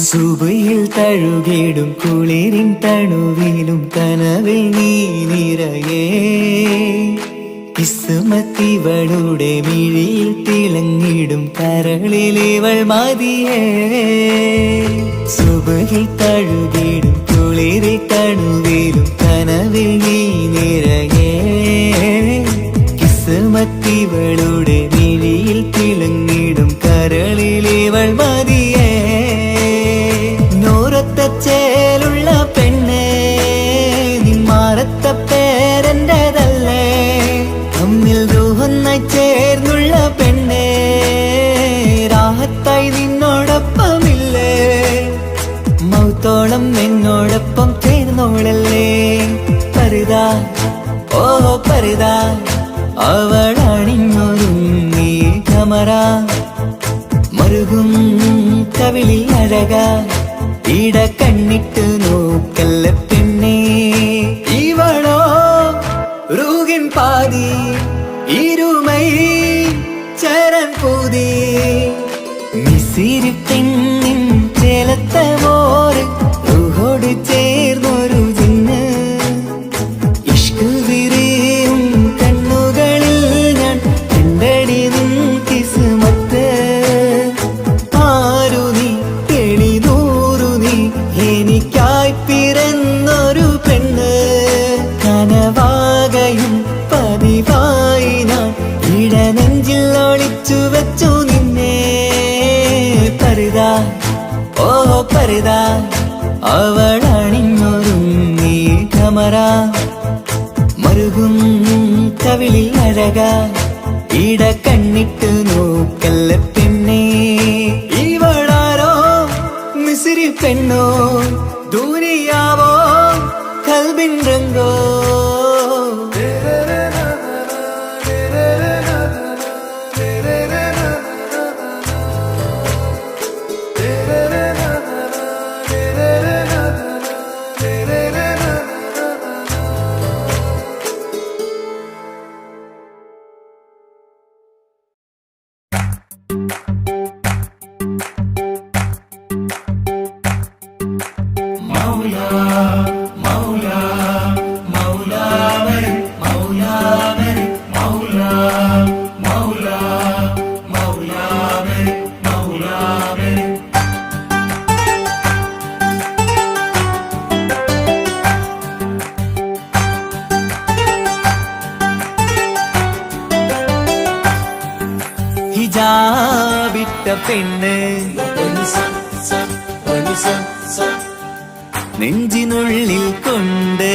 സുബയിൽ തഴുകിടും കുളിരിൻ തണുവിലും കനവിൽ നീ നിറയേ കിസ്മത്തിവളുടെ മിഴിയിൽ തിളങ്ങിടും കരളിലിവൾ മതിയേ സുബയിൽ തഴുകിടും കുളിരിൽ തണുവിലും കനവിൽ നീ നിറയേ കിസ്മത്തിവളുടെ മിഴിയിൽ തിളങ്ങിടും കരളിലിവൾ മതിയേ ചേലുള്ള പെണ്ണേ നിന്മാറത്ത പേരെന്റേതല്ലേ തമ്മിൽ ദൂഹന്നായി ചേർന്നുള്ള പെണ്ണേ രാഹത്തായി നിന്നോടൊപ്പമില്ലേ മൗത്തോളം എന്നോടൊപ്പം ചേർന്നോളല്ലേ പരിതാ ഓ പരിതാ അവളണിഞ്ഞൊരുങ്ങി കമറ മറുകും കവിളിൽ അഴക ഇട കണ്ണിട്ട് നോക്കല്ല പെണ്ണേ ഇവളോ റൂകിൻ പാതി ഇരുമൈ ചരൻ പൂതി മിസിരി പെണ്ണിൻ ചേലത്ത മോര് റൂഹോട് ചേർന്നൊരു ജിന്ന് ഇഷ്ക് വിരിയും കണ്ണുകളിൽ ഞാൻ കണ്ടടി നിൻ കിസ്മത്ത് ആരു നീ എനിക്കായി പിറന്നൊരു പെണ്ണ് കനവാകയും പതിവായി ഞാൻ ഇടനെഞ്ചിൽ ഒളിച്ചു വെച്ചു നിന്നെ പരിതാ ഓ പരിതാ അവളണിഞ്ഞൊരുങ്ങി കമറ മറുകും കവിളിൽ അഴക ഇട കണ്ണിട്ട് നോക്കല്ല പെണ്ണേ ഇവളാരോ മിസിരി പെണ്ണോ ദൂരിയാവോ കൽബിൻ രംഗോ ഹിജാബിട്ട പെണ്ണ് നെഞ്ചിനുള്ളിൽ കൊണ്ട്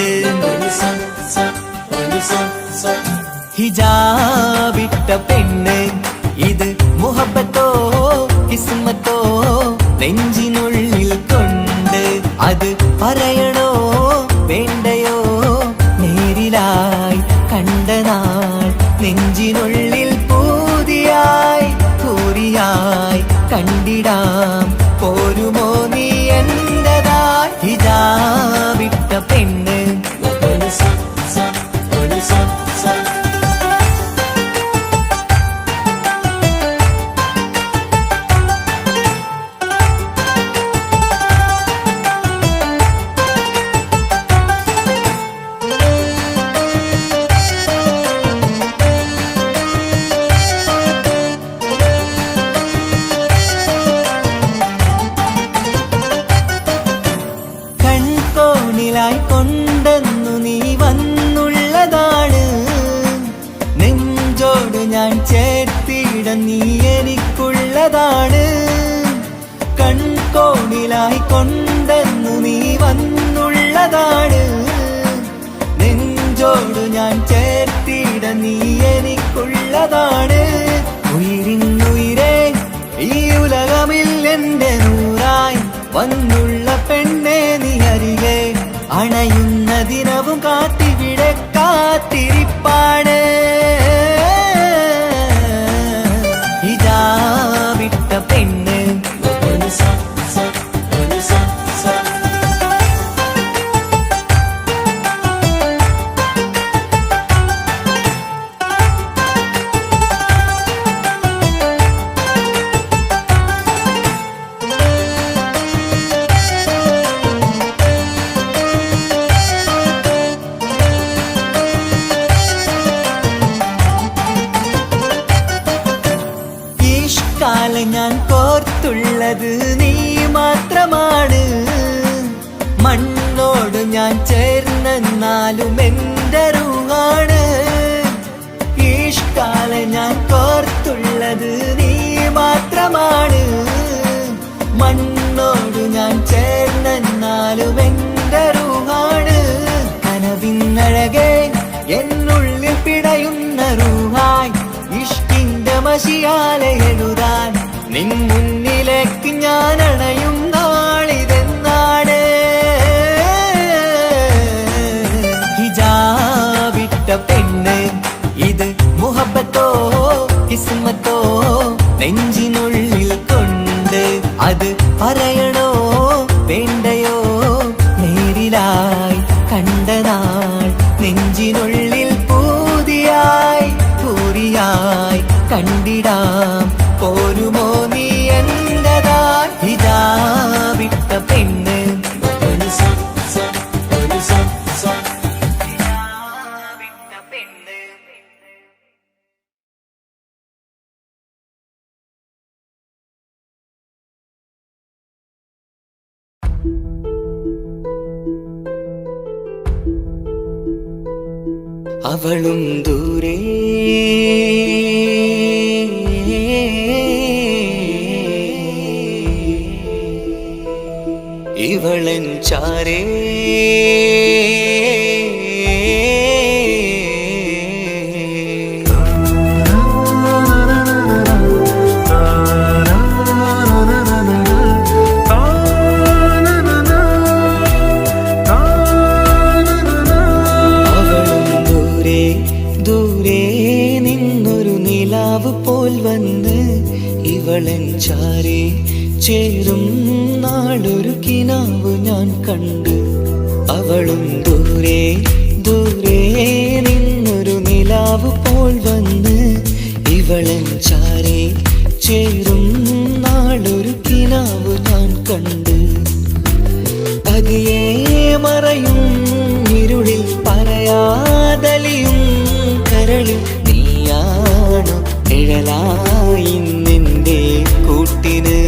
ഹിജാബിട്ട പെണ്ണ് ഇത് മുഹബത്തോ കിസ്മത്തോ നെഞ്ചിനുള്ളിൽ കൊണ്ട് അത് പറയണോ വേണ്ടയോ നേരിലായി കണ്ട നാൾ നെഞ്ചിനുള്ളിൽ പൂതിയായി കൂറിയായി കണ്ടിടാം പോരുമോ നീ എന്റതായി ഹിജാബിട്ട പെണ്ണ് കൂട്ടായി കൊണ്ടെന്നു നീ വന്നുള്ളതാണ്. നെഞ്ചോട് ഞാൻ ചേർത്തിട നീ എനിക്കുള്ളതാണ്. ഉയിരിന്നുയിരേ ഈ ഉലകമിൽ എന്റെ നൂറായി വന്നുള്ള പെണ്ണെ നീ അരികെ അണയുന്ന ദിനവും കാത്തിവിടെ കാത്തിരിപ്പാണ്. ഇതാ വിട്ട പെണ്ണ് ഞാൻ കോർത്തുള്ളത് നീ മാത്രമാണ്. മണ്ണോട് ഞാൻ ചേർന്നെന്നാലും എന്റെ റൂഹാണ്. ഈഷ്കാലെ ഞാൻ കോർത്തുള്ളത് നീ മാത്രമാണ്. മണ്ണോട് ഞാൻ ചേർന്നെന്നാലും എന്റെ റൂഹാണ്. കനവിന്നഴകെ എന്നുള്ളിൽ പിടയുന്ന റൂഹായി ഇഷ്കിന്റെ മഷിയാലെ എഴുതാൻ നിൻ മുന്നിലേക്ക് ഞാൻ അണയും നാളിതെന്നാണ്. ഹിജാബിട്ട പെണ്ണ് ഇത് മുഹബത്തോ കിസ്മത്തോ നെഞ്ചിനുള്ളിൽ കൊണ്ട് അത് പറയണോ വേണ്ടയോ നേരിലായി കണ്ട നാൾ നെഞ്ചിനുള്ളിൽ പൂതിയായി പൂരിയായി കണ്ടിടാം പോരുമോ നീ എന്റതാ. ഇതാ വിട്ട പെണ്ണ് അവളും ദൂരെ ഇവളൻ ചാരേ പോൽ വന്ന് ഇവളൻ ചാരേ ചേരും നാളൊരു കിനാവ് ഞാൻ കണ്ട്. അവളും ദൂരെ ദൂരെ നിന്നൊരു നിലാവ് പോൽ വന്ന് ഇവളൻ ചാരേ ചേരും നാളൊരു കിനാവ് ഞാൻ കണ്ട്. പതിയെ മറയും ഇരുളിൽ പറയാതലിയും കരളിൽ നീയാണു നിഴലായി നിന്റെ കൂട്ടിന്.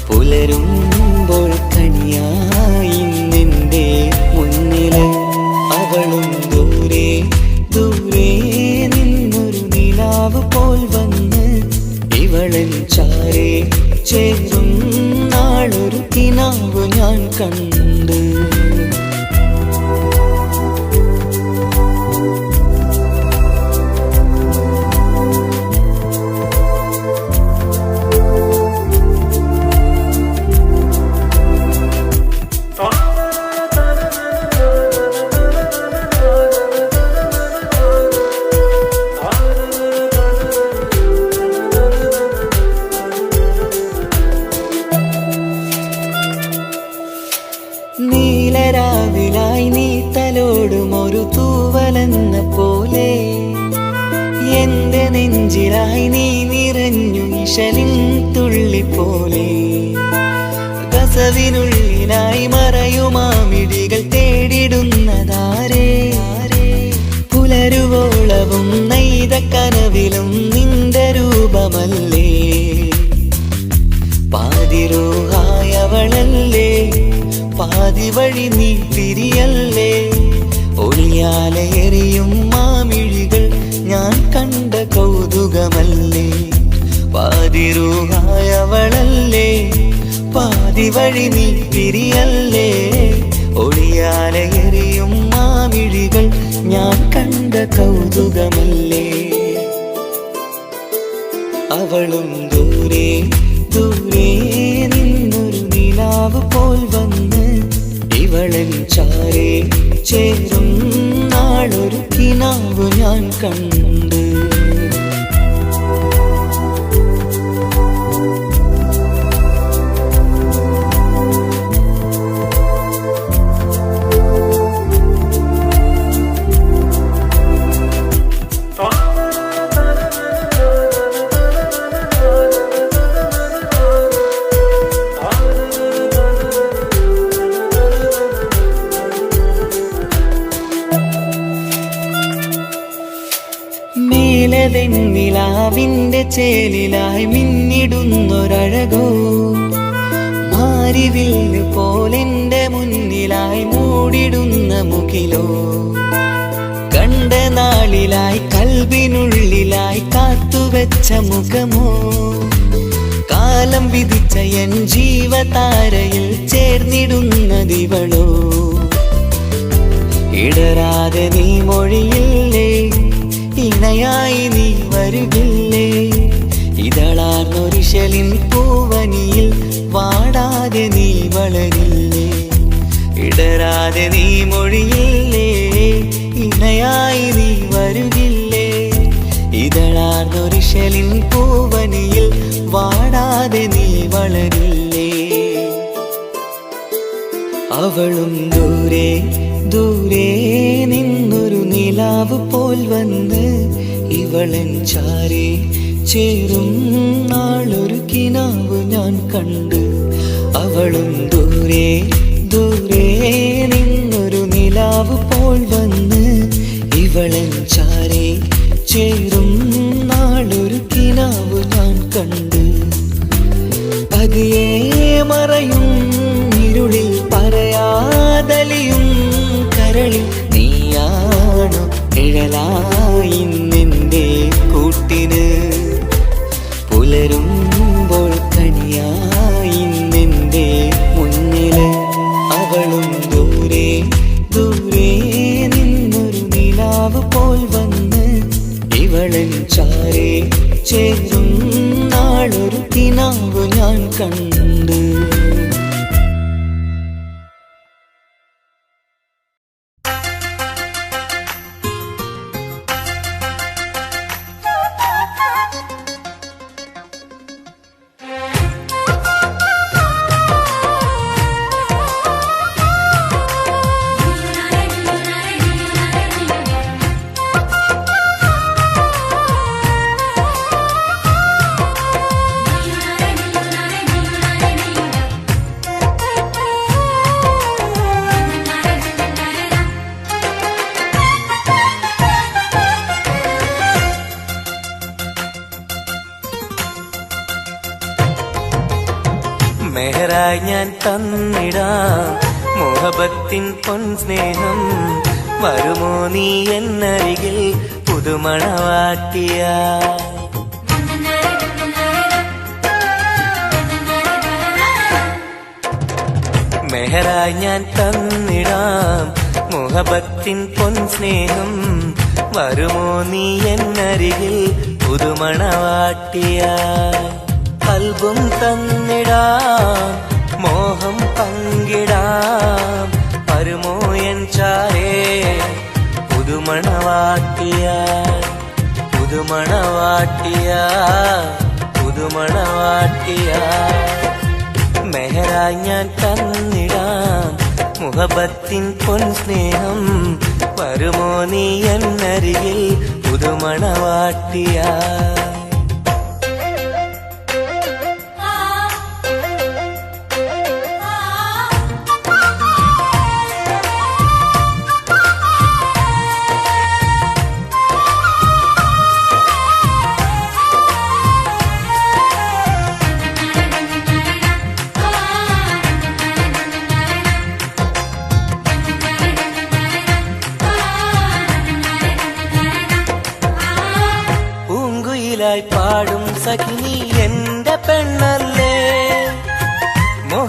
പുലരുമ്പോൾ കണിയായി നിന്റെ മുന്നില്. അവളും ദൂരെ ദൂരെ നിന്നൊരു നിലാവ് പോൽ വന്ന് ഇവളൻ ചാരേ ചേരും നാളൊരു കിനാവ് ഞാൻ കണ്ട്. നീലരാവിലായി നീ തലോടും ഒരു തൂവലെന്ന പോലെ എന്റെ നെഞ്ചിലായി നീ നിറഞ്ഞു ഇശലിൻ തുള്ളി പോലെ. കസവിനുള്ളിലായി മറയുമാമിടികൾ തേടിടുന്നതാരേ. പുലരുവോളവും നെയ്ത കനവിലും നിന്റെ രൂപമല്ലേ. പാതിരൂഹായവളല്ലേ പാതി വഴി നീ തിരിയല്ലേ. ഒളിയാലെ എറിയും മാമിഴികൾ ഞാൻ കണ്ട കൗതുകമല്ലേ. പാതിരൂഹായവളല്ലേ പാതി പാതി വഴി നീ പിരിയല്ലേ. ഒളിയാലെ എറിയും മാവിഴികൾ ഞാൻ കണ്ട കൗതുകമല്ലേ. അവളും ദൂരെ ദൂരെ നിന്നൊരു നിലാവ് പോൽ വന്ന് ഇവളൻ ചാരേ ചേരും നാളൊരു കിനാവ് ഞാൻ കണ്ട്. നിലാവിന്റെ ചേലിലായി മിന്നിടുന്നൊരഴകോ മാരിവില്ല് പോലെന്റെ മുന്നിലായി മൂടിടുന്ന മുകിലോ. കണ്ട നാളിലായി കൽബിനുള്ളിലായി കാത്തുവെച്ച മുഖമോ. കാലം വിധിച്ച എൻ ജീവതാരയിൽ ചേർന്നിടുന്നതിവളോ. ഇടരാതെ നീ മൊഴിയില്ലേ, ഇണയായി നീ വരുകില്ലേ. ഇതളാർന്നൊരിശലിൻ പൂവനിയിൽ വാടാതെ നീ വളരില്ലേ. ഇടരാതെ നീ മൊഴിയില്ലേ, ഇണയായി നീ വരുകില്ലേ. ഇതളാർന്നൊരിശലിൻ പൂവനിയിൽ വാടാതെ നീ വളരില്ലേ. അവളും ദൂരെ ദൂരെ നിന്നൊരു നിലാവ് പോൽ വന്ന് ഇവളൻ ചാരേ ചേരും നാളൊരു കിനാവ് ഞാൻ കണ്ട്. അവളും ദൂരെ ദൂരെ നിന്നൊരു നിലാവ് പോൽ വന്ന് ഇവളൻ ചാരേ ചേരും നാളൊരു കിനാവ് ഞാൻ കണ്ട്. പതിയെ മറയും ഇരുളിൽ പറയാതലിയും കരളിൽ നീയാണു നിഴലായി നിന്റെ കൂട്ടിന്. പുലരുമ്പോൾ കണിയായി നിന്റെ മുന്നില്. അവളും ദൂരെ ദൂരെ നിന്നൊരു നിലാവ് പോൽ വന്ന് ഇവളൻ ചാരേ ചേരും നാളൊരു കിനാവ് ഞാൻ കണ്ട്. മെഹറായി ഞാൻ തന്നിടാം മോഹബത്തിൻ പൊൻസ്നേഹം. വരുമോ നീ എന്നരികിൽ പുതുമണവാട്ടിയ. മെഹറായി ഞാൻ തന്നിടാം മോഹബത്തിൻ പൊൻസ്നേഹം. വരുമോ നീ എന്നരികിൽ പുതുമണവാട്ടിയ. കൽബും തന്നിടാം മോഹം പങ്കിടാം. വരുമോ എൻ ചാരേ പുതുമണവാട്ടിയ പുതുമണവാട്ടിയ പുതുമണവാട്ടിയ. മെഹറായി ഞാൻ തന്നിടാം മുഹബത്തിൻ പൊൻസ്നേഹം. വരുമോ നീ എന്നരികിൽ പുതുമണവാട്ടിയ.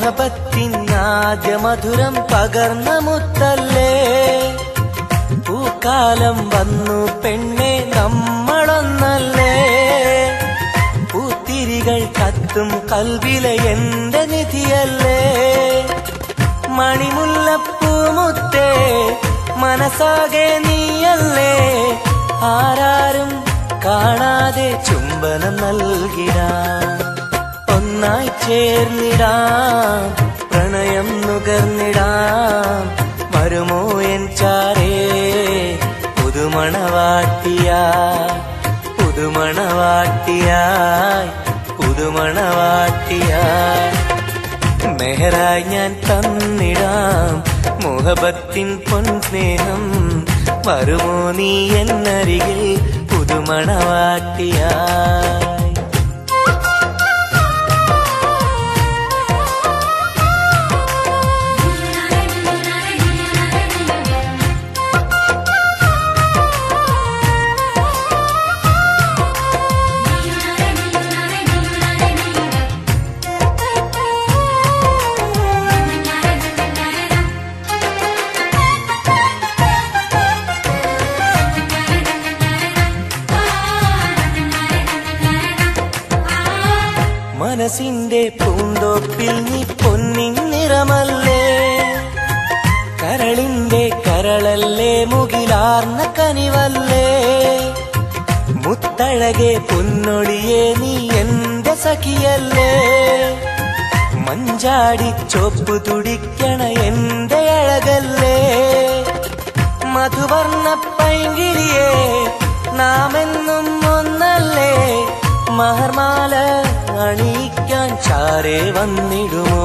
മോഹബത്തിൻ ആദ്യ മധുരം പകർന്ന മുത്തല്ലേ പൂക്കാലം വന്നു പെണ്ണെ നമ്മളൊന്നല്ലേ പൂത്തിരികൾ കത്തും കൽവിലെ എന്റെ നിധിയല്ലേ മണിമുല്ലപ്പൂമുത്തേ മനസ്സാകെ നീയല്ലേ ആരാരും കാണാതെ ചുംബനം നൽകിടാം ഒന്നായി ചേർന്നിടാം പ്രണയം നുകർന്നിടാം വരുമോ എൻ ചാരേ പുതുമണവാട്ടിയായി പുതുമണവാട്ടിയായി പുതുമണവാട്ടിയായി മെഹറായി ഞാൻ തന്നിടാം മോഹബത്തിൻ പൊൻസ്നേഹം വരുമോ നീ എന്നരികിൽ പുതുമണവാട്ടിയായി മനസ്സിന്റെ പൂന്തോപ്പിൽ നീ പൊന്നിൻ നിറമല്ലേ കരളിന്റെ കരളല്ലേ മുകിലാർന്ന കനിവല്ലേ മുത്തഴകെ പൊന്നൊളിയെ നീ എന്റെ സഖിയല്ലേ മഞ്ചാടി ചോപ്പ് തുടിക്കണ എന്റെ അഴകല്ലേ മധുവർണ്ണ പൈങ്കിളിയെ നാമെന്നും ഒന്നല്ലേ മഹർമാല അണിയിക്കാൻ ചാരേ വന്നിടുമോ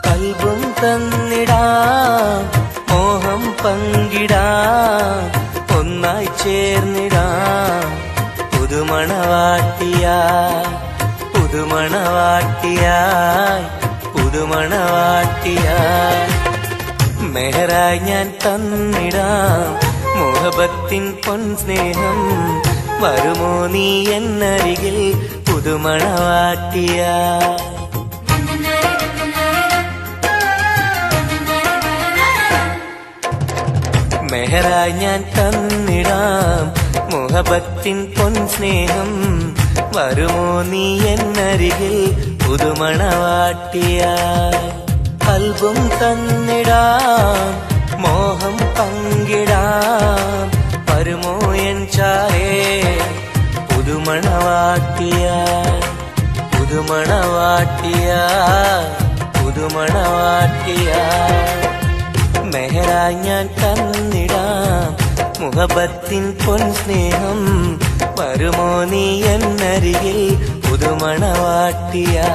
കൽബും തന്നിടാം മോഹം പങ്കിടാം ഒന്നായി ചേർന്നിടാം പുതുമണവാട്ടിയായി പുതുമണവാട്ടിയായി പുതുമണവാട്ടിയായി മെഹറായി ഞാൻ തന്നിടാം മോഹബത്തിൻ പൊൻസ്നേഹം വരുമോ നീ എന്നരികിൽ പുതുമണവാട്ടിയായി മെഹറായി ഞാൻ തന്നിടാം മോഹബത്തിൻ പൊൻസ്നേഹം വരുമോ നീ എന്നരികിൽ പുതുമണവാട്ടിയായി കൽബും തന്നിടാം മോഹം പങ്കിടാം വരുമോ എൻ ചാരേ പുതുമണവാട്ടിയായി പുതുമണവാട്ടിയായി പുതുമണവാട്ടിയായി മെഹറായി ഞാൻ തന്നിടാം മുഹബത്തിൻ പൊൻസ്നേഹം വരുമോ നീ എന്നരികിൽ പുതുമണവാട്ടിയായി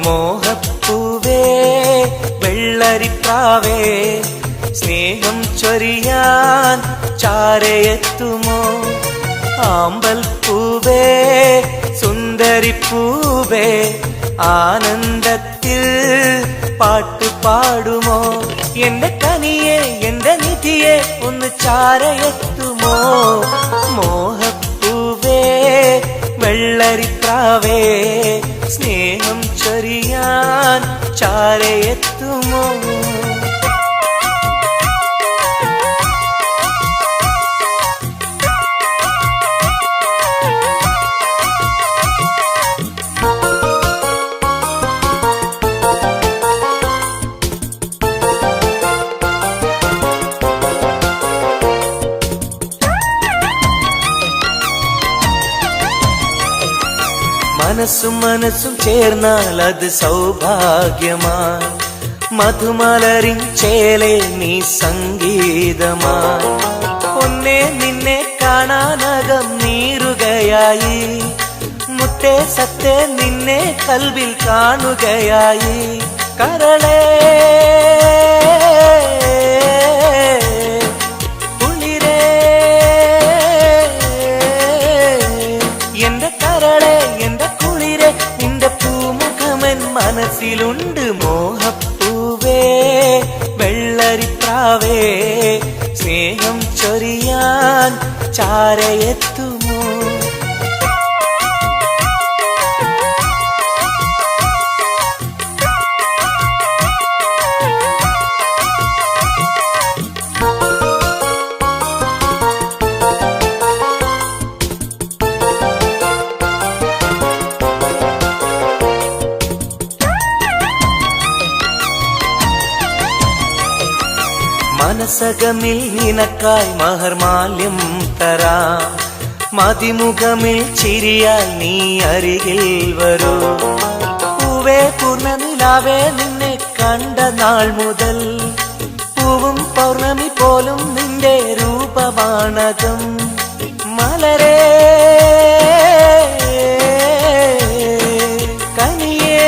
മോഹപ്പൂവേ വെള്ളരിപ്രാവേ സ്നേഹം ചൊരിയാൻ ചാരയെത്തുമോ ആമ്പൽ പൂവേ സുന്ദരിപ്പൂവേ ആനന്ദത്തിൽ പാട്ടു പാടുമോ എന്റെ കനിയെ എന്റെ നിധിയെ ഒന്ന് ചാരയെത്തുമോ മോഹപ്പൂവേ വെള്ളരിപ്രാവേ സ്നേഹം ചൊരിയാൻ ചാരയെത്തുമോ മനസ്സും മനസ്സും ചേർന്നാൽ അത് സൗഭാഗ്യമായി മധുമലരിൻ ചേലെ നീ സംഗീതമായി പൊന്നെ നിന്നെ കാണാനകം നീറുകയായി, മുത്തേ സത്തേ നിന്നെ കൽവിൽ കാണുകയായി. കരളേ കുളിരേ എന്റെ കരളേ എന്റെ കുളിരേ, നിന്റെ പൂമുഖമൻ മനസ്സിലുണ്ട്. മോഹപ്പൂവേ വെള്ളരിപ്രാവേ, സ്നേഹം ചൊരിയാൻ ചാരയെത്തുമോ? മനസകമിൽ നിനക്കായി മഹർമാല്യം തരാം, മതിമുഖമിൽ ചിരിയാൽ നീ അരികിൽ വരൂ. പൂവേ പൂർണ്ണനിലാവേ നിന്നെ കണ്ട നാൾ മുതൽ, പൂവും പൗർണമി പോലും നിന്റെ രൂപമാണകം. മലരേ കനിയേ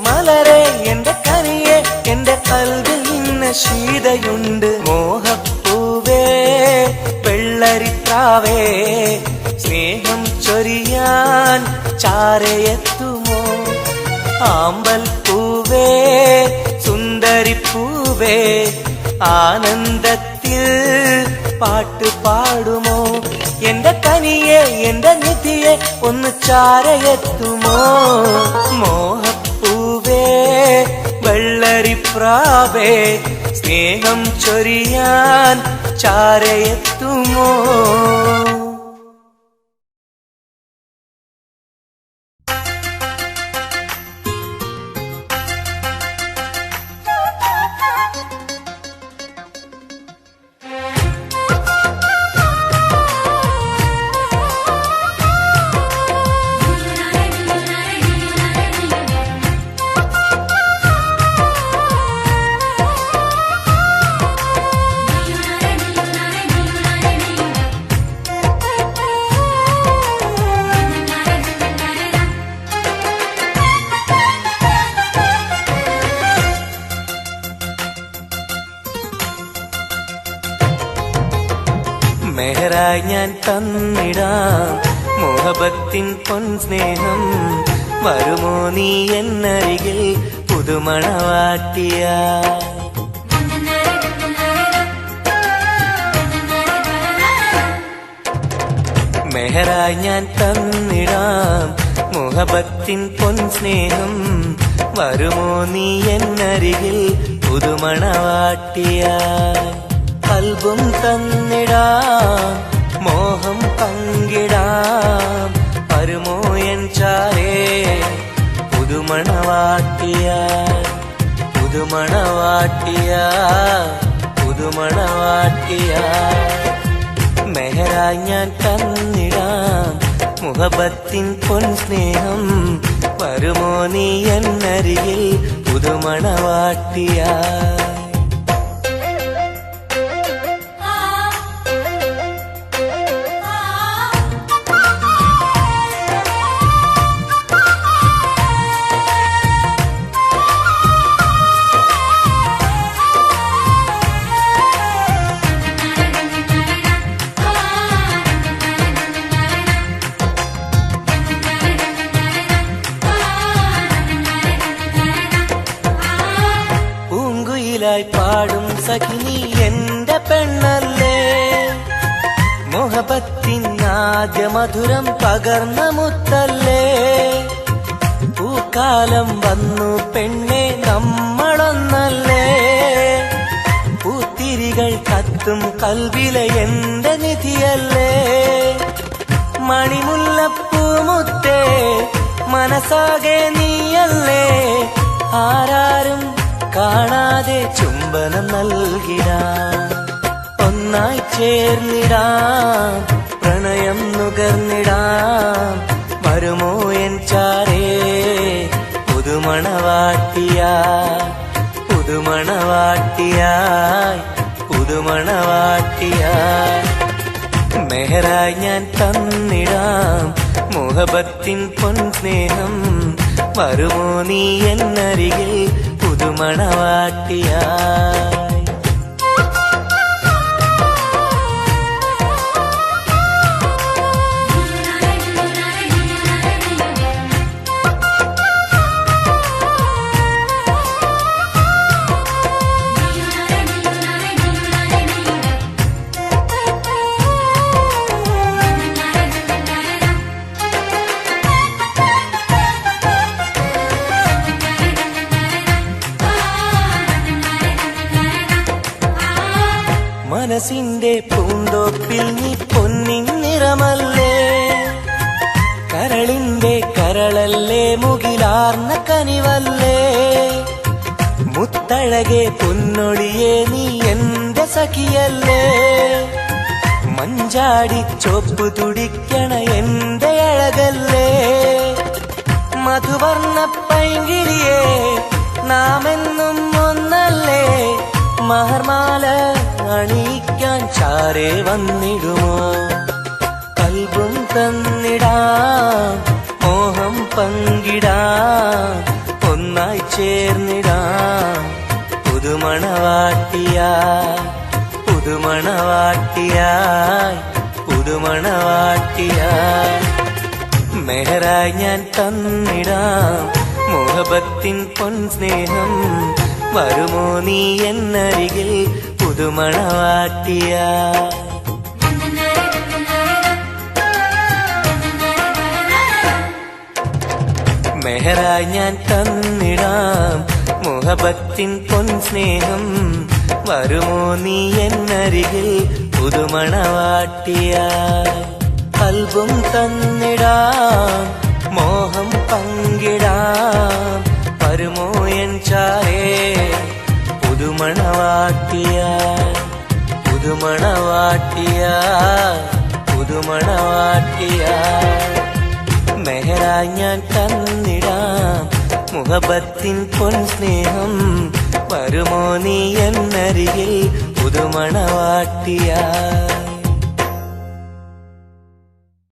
മലരേ എന്റെ കനിയേ, എന്റെ കൽവിൽ നിന്ന ശീതയുണ്ട്. മോഹപ്പൂവേ വെള്ളരിപ്രാവേ, സ്നേഹം ചൊരിയാൻ ചാരയെത്തുമോ? ആമ്പൽ പൂവേ സുന്ദരിപ്പൂവേ, ആനന്ദത്തിൽ പാട്ട് പാടുമോ? എന്റെ കനിയെ എന്റെ നിധിയെ ഒന്ന് ചാരയെത്തുമോ? മോഹപ്പൂവേ വെള്ളരിപ്രാവേ, സ്നേഹം ചൊരിയാൻ ചാരയെത്തുമോ? മെഹറായി ഞാൻ തന്നിടാം മോഹബത്തിൻ പൊൻസ്നേഹം, വരുമോ നീ എന്നരികിൽ പുതുമണവാട്ടിയ? മെഹറായി ഞാൻ തന്നിടാം മോഹബത്തിൻ പൊൻസ്നേഹം, വരുമോ നീ എന്നരികിൽ പുതുമണവാട്ടിയ? കൽബും തന്നിടാം മോഹം പങ്കിടാം, വരുമോ എൻ ചാരേ പുതുമണവാട്ടിയ? പുതുമണവാട്ടിയ പുതുമണവാട്ടിയ. മെഹറായി ഞാൻ തന്നിടാം മുഹബത്തിൻ പൊൻസ്നേഹം, വരുമോ നീ എന്നരികിൽ പുതുമണവാട്ടിയ? പാടും സഖിനി എന്റെ പെണ്ണല്ലേ, മോഹബത്തിൻ ആദ്യ മധുരം പകർന്ന മുത്തല്ലേ. പൂക്കാലം വന്നു പെണ്ണെ നമ്മളൊന്നല്ലേ, പൂത്തിരികൾ കത്തും കൽവിലെ എന്റെ നിധിയല്ലേ. മണിമുല്ലപ്പൂമുത്തേ മനസ്സാകെ നീയല്ലേ, ആരാരും കാണാതെ ചുംബനം നൽകിടാം, ഒന്നായി ചേർന്നിടാം, പ്രണയം നുകർന്നിടാം, വരുമോ എൻ ചാരേ പുതുമണവാട്ടിയ? പുതുമണവാട്ടിയ പുതുമണവാട്ടിയായി പുതുമണവാട്ടിയായി മെഹറായി ഞാൻ തന്നിടാം മുഹബത്തിൻ പൊൻസ്നേഹം വരുമോ നീ എന്നരികിൽ പുതുമണവാട്ടിയായി മനസ്സിന്റെ പൂന്തോപ്പിൽ നീ പൊന്നിൻ നിറമല്ലേ കരളിന്റെ കരളല്ലേ മുകിലാർന്ന കനിവല്ലേ മുത്തഴകെ പൊന്നൊളിയെ നീ എന്റെ സഖിയല്ലേ മഞ്ചാടി ചോപ്പ് തുടിക്കണ എന്റെ അഴകല്ലേ മധുവർണ്ണ പൈങ്കിളിയെ നാമെന്നും ഒന്നല്ലേ മഹർമാല അണിയിക്കാൻ ചാരേ വന്നിടുമോ കൽബും തന്നിടാം മോഹം പങ്കിടാം ഒന്നായി ചേർന്നിടാം പുതുമണവാട്ടിയായി പുതുമണവാട്ടിയായി പുതുമണവാട്ടിയായി മെഹറായി ഞാൻ തന്നിടാം മുഹബത്തിൻ പൊൻസ്നേഹം വരുമോ നീ എന്നരികിൽ പുതുമണവാട്ടിയായി മെഹറായി ഞാൻ തന്നിടാം മുഹബത്തിൻ പൊൻസ്നേഹം വരുമോ നീ എന്നരികിൽ പുതുമണവാട്ടിയായി കൽബും തന്നിടാം മോഹം പങ്കിടാം വരുമോ എൻ ചാരേ പുതുമണവാട്ടിയായി പുതുമണവാട്ടിയായി പുതുമണവാട്ടിയായി മെഹറായി ഞാൻ തന്നിടാം മുഹബത്തിൻ പൊൻസ്നേഹം വരുമോ നീ എന്നരികിൽ പുതുമണവാട്ടിയായി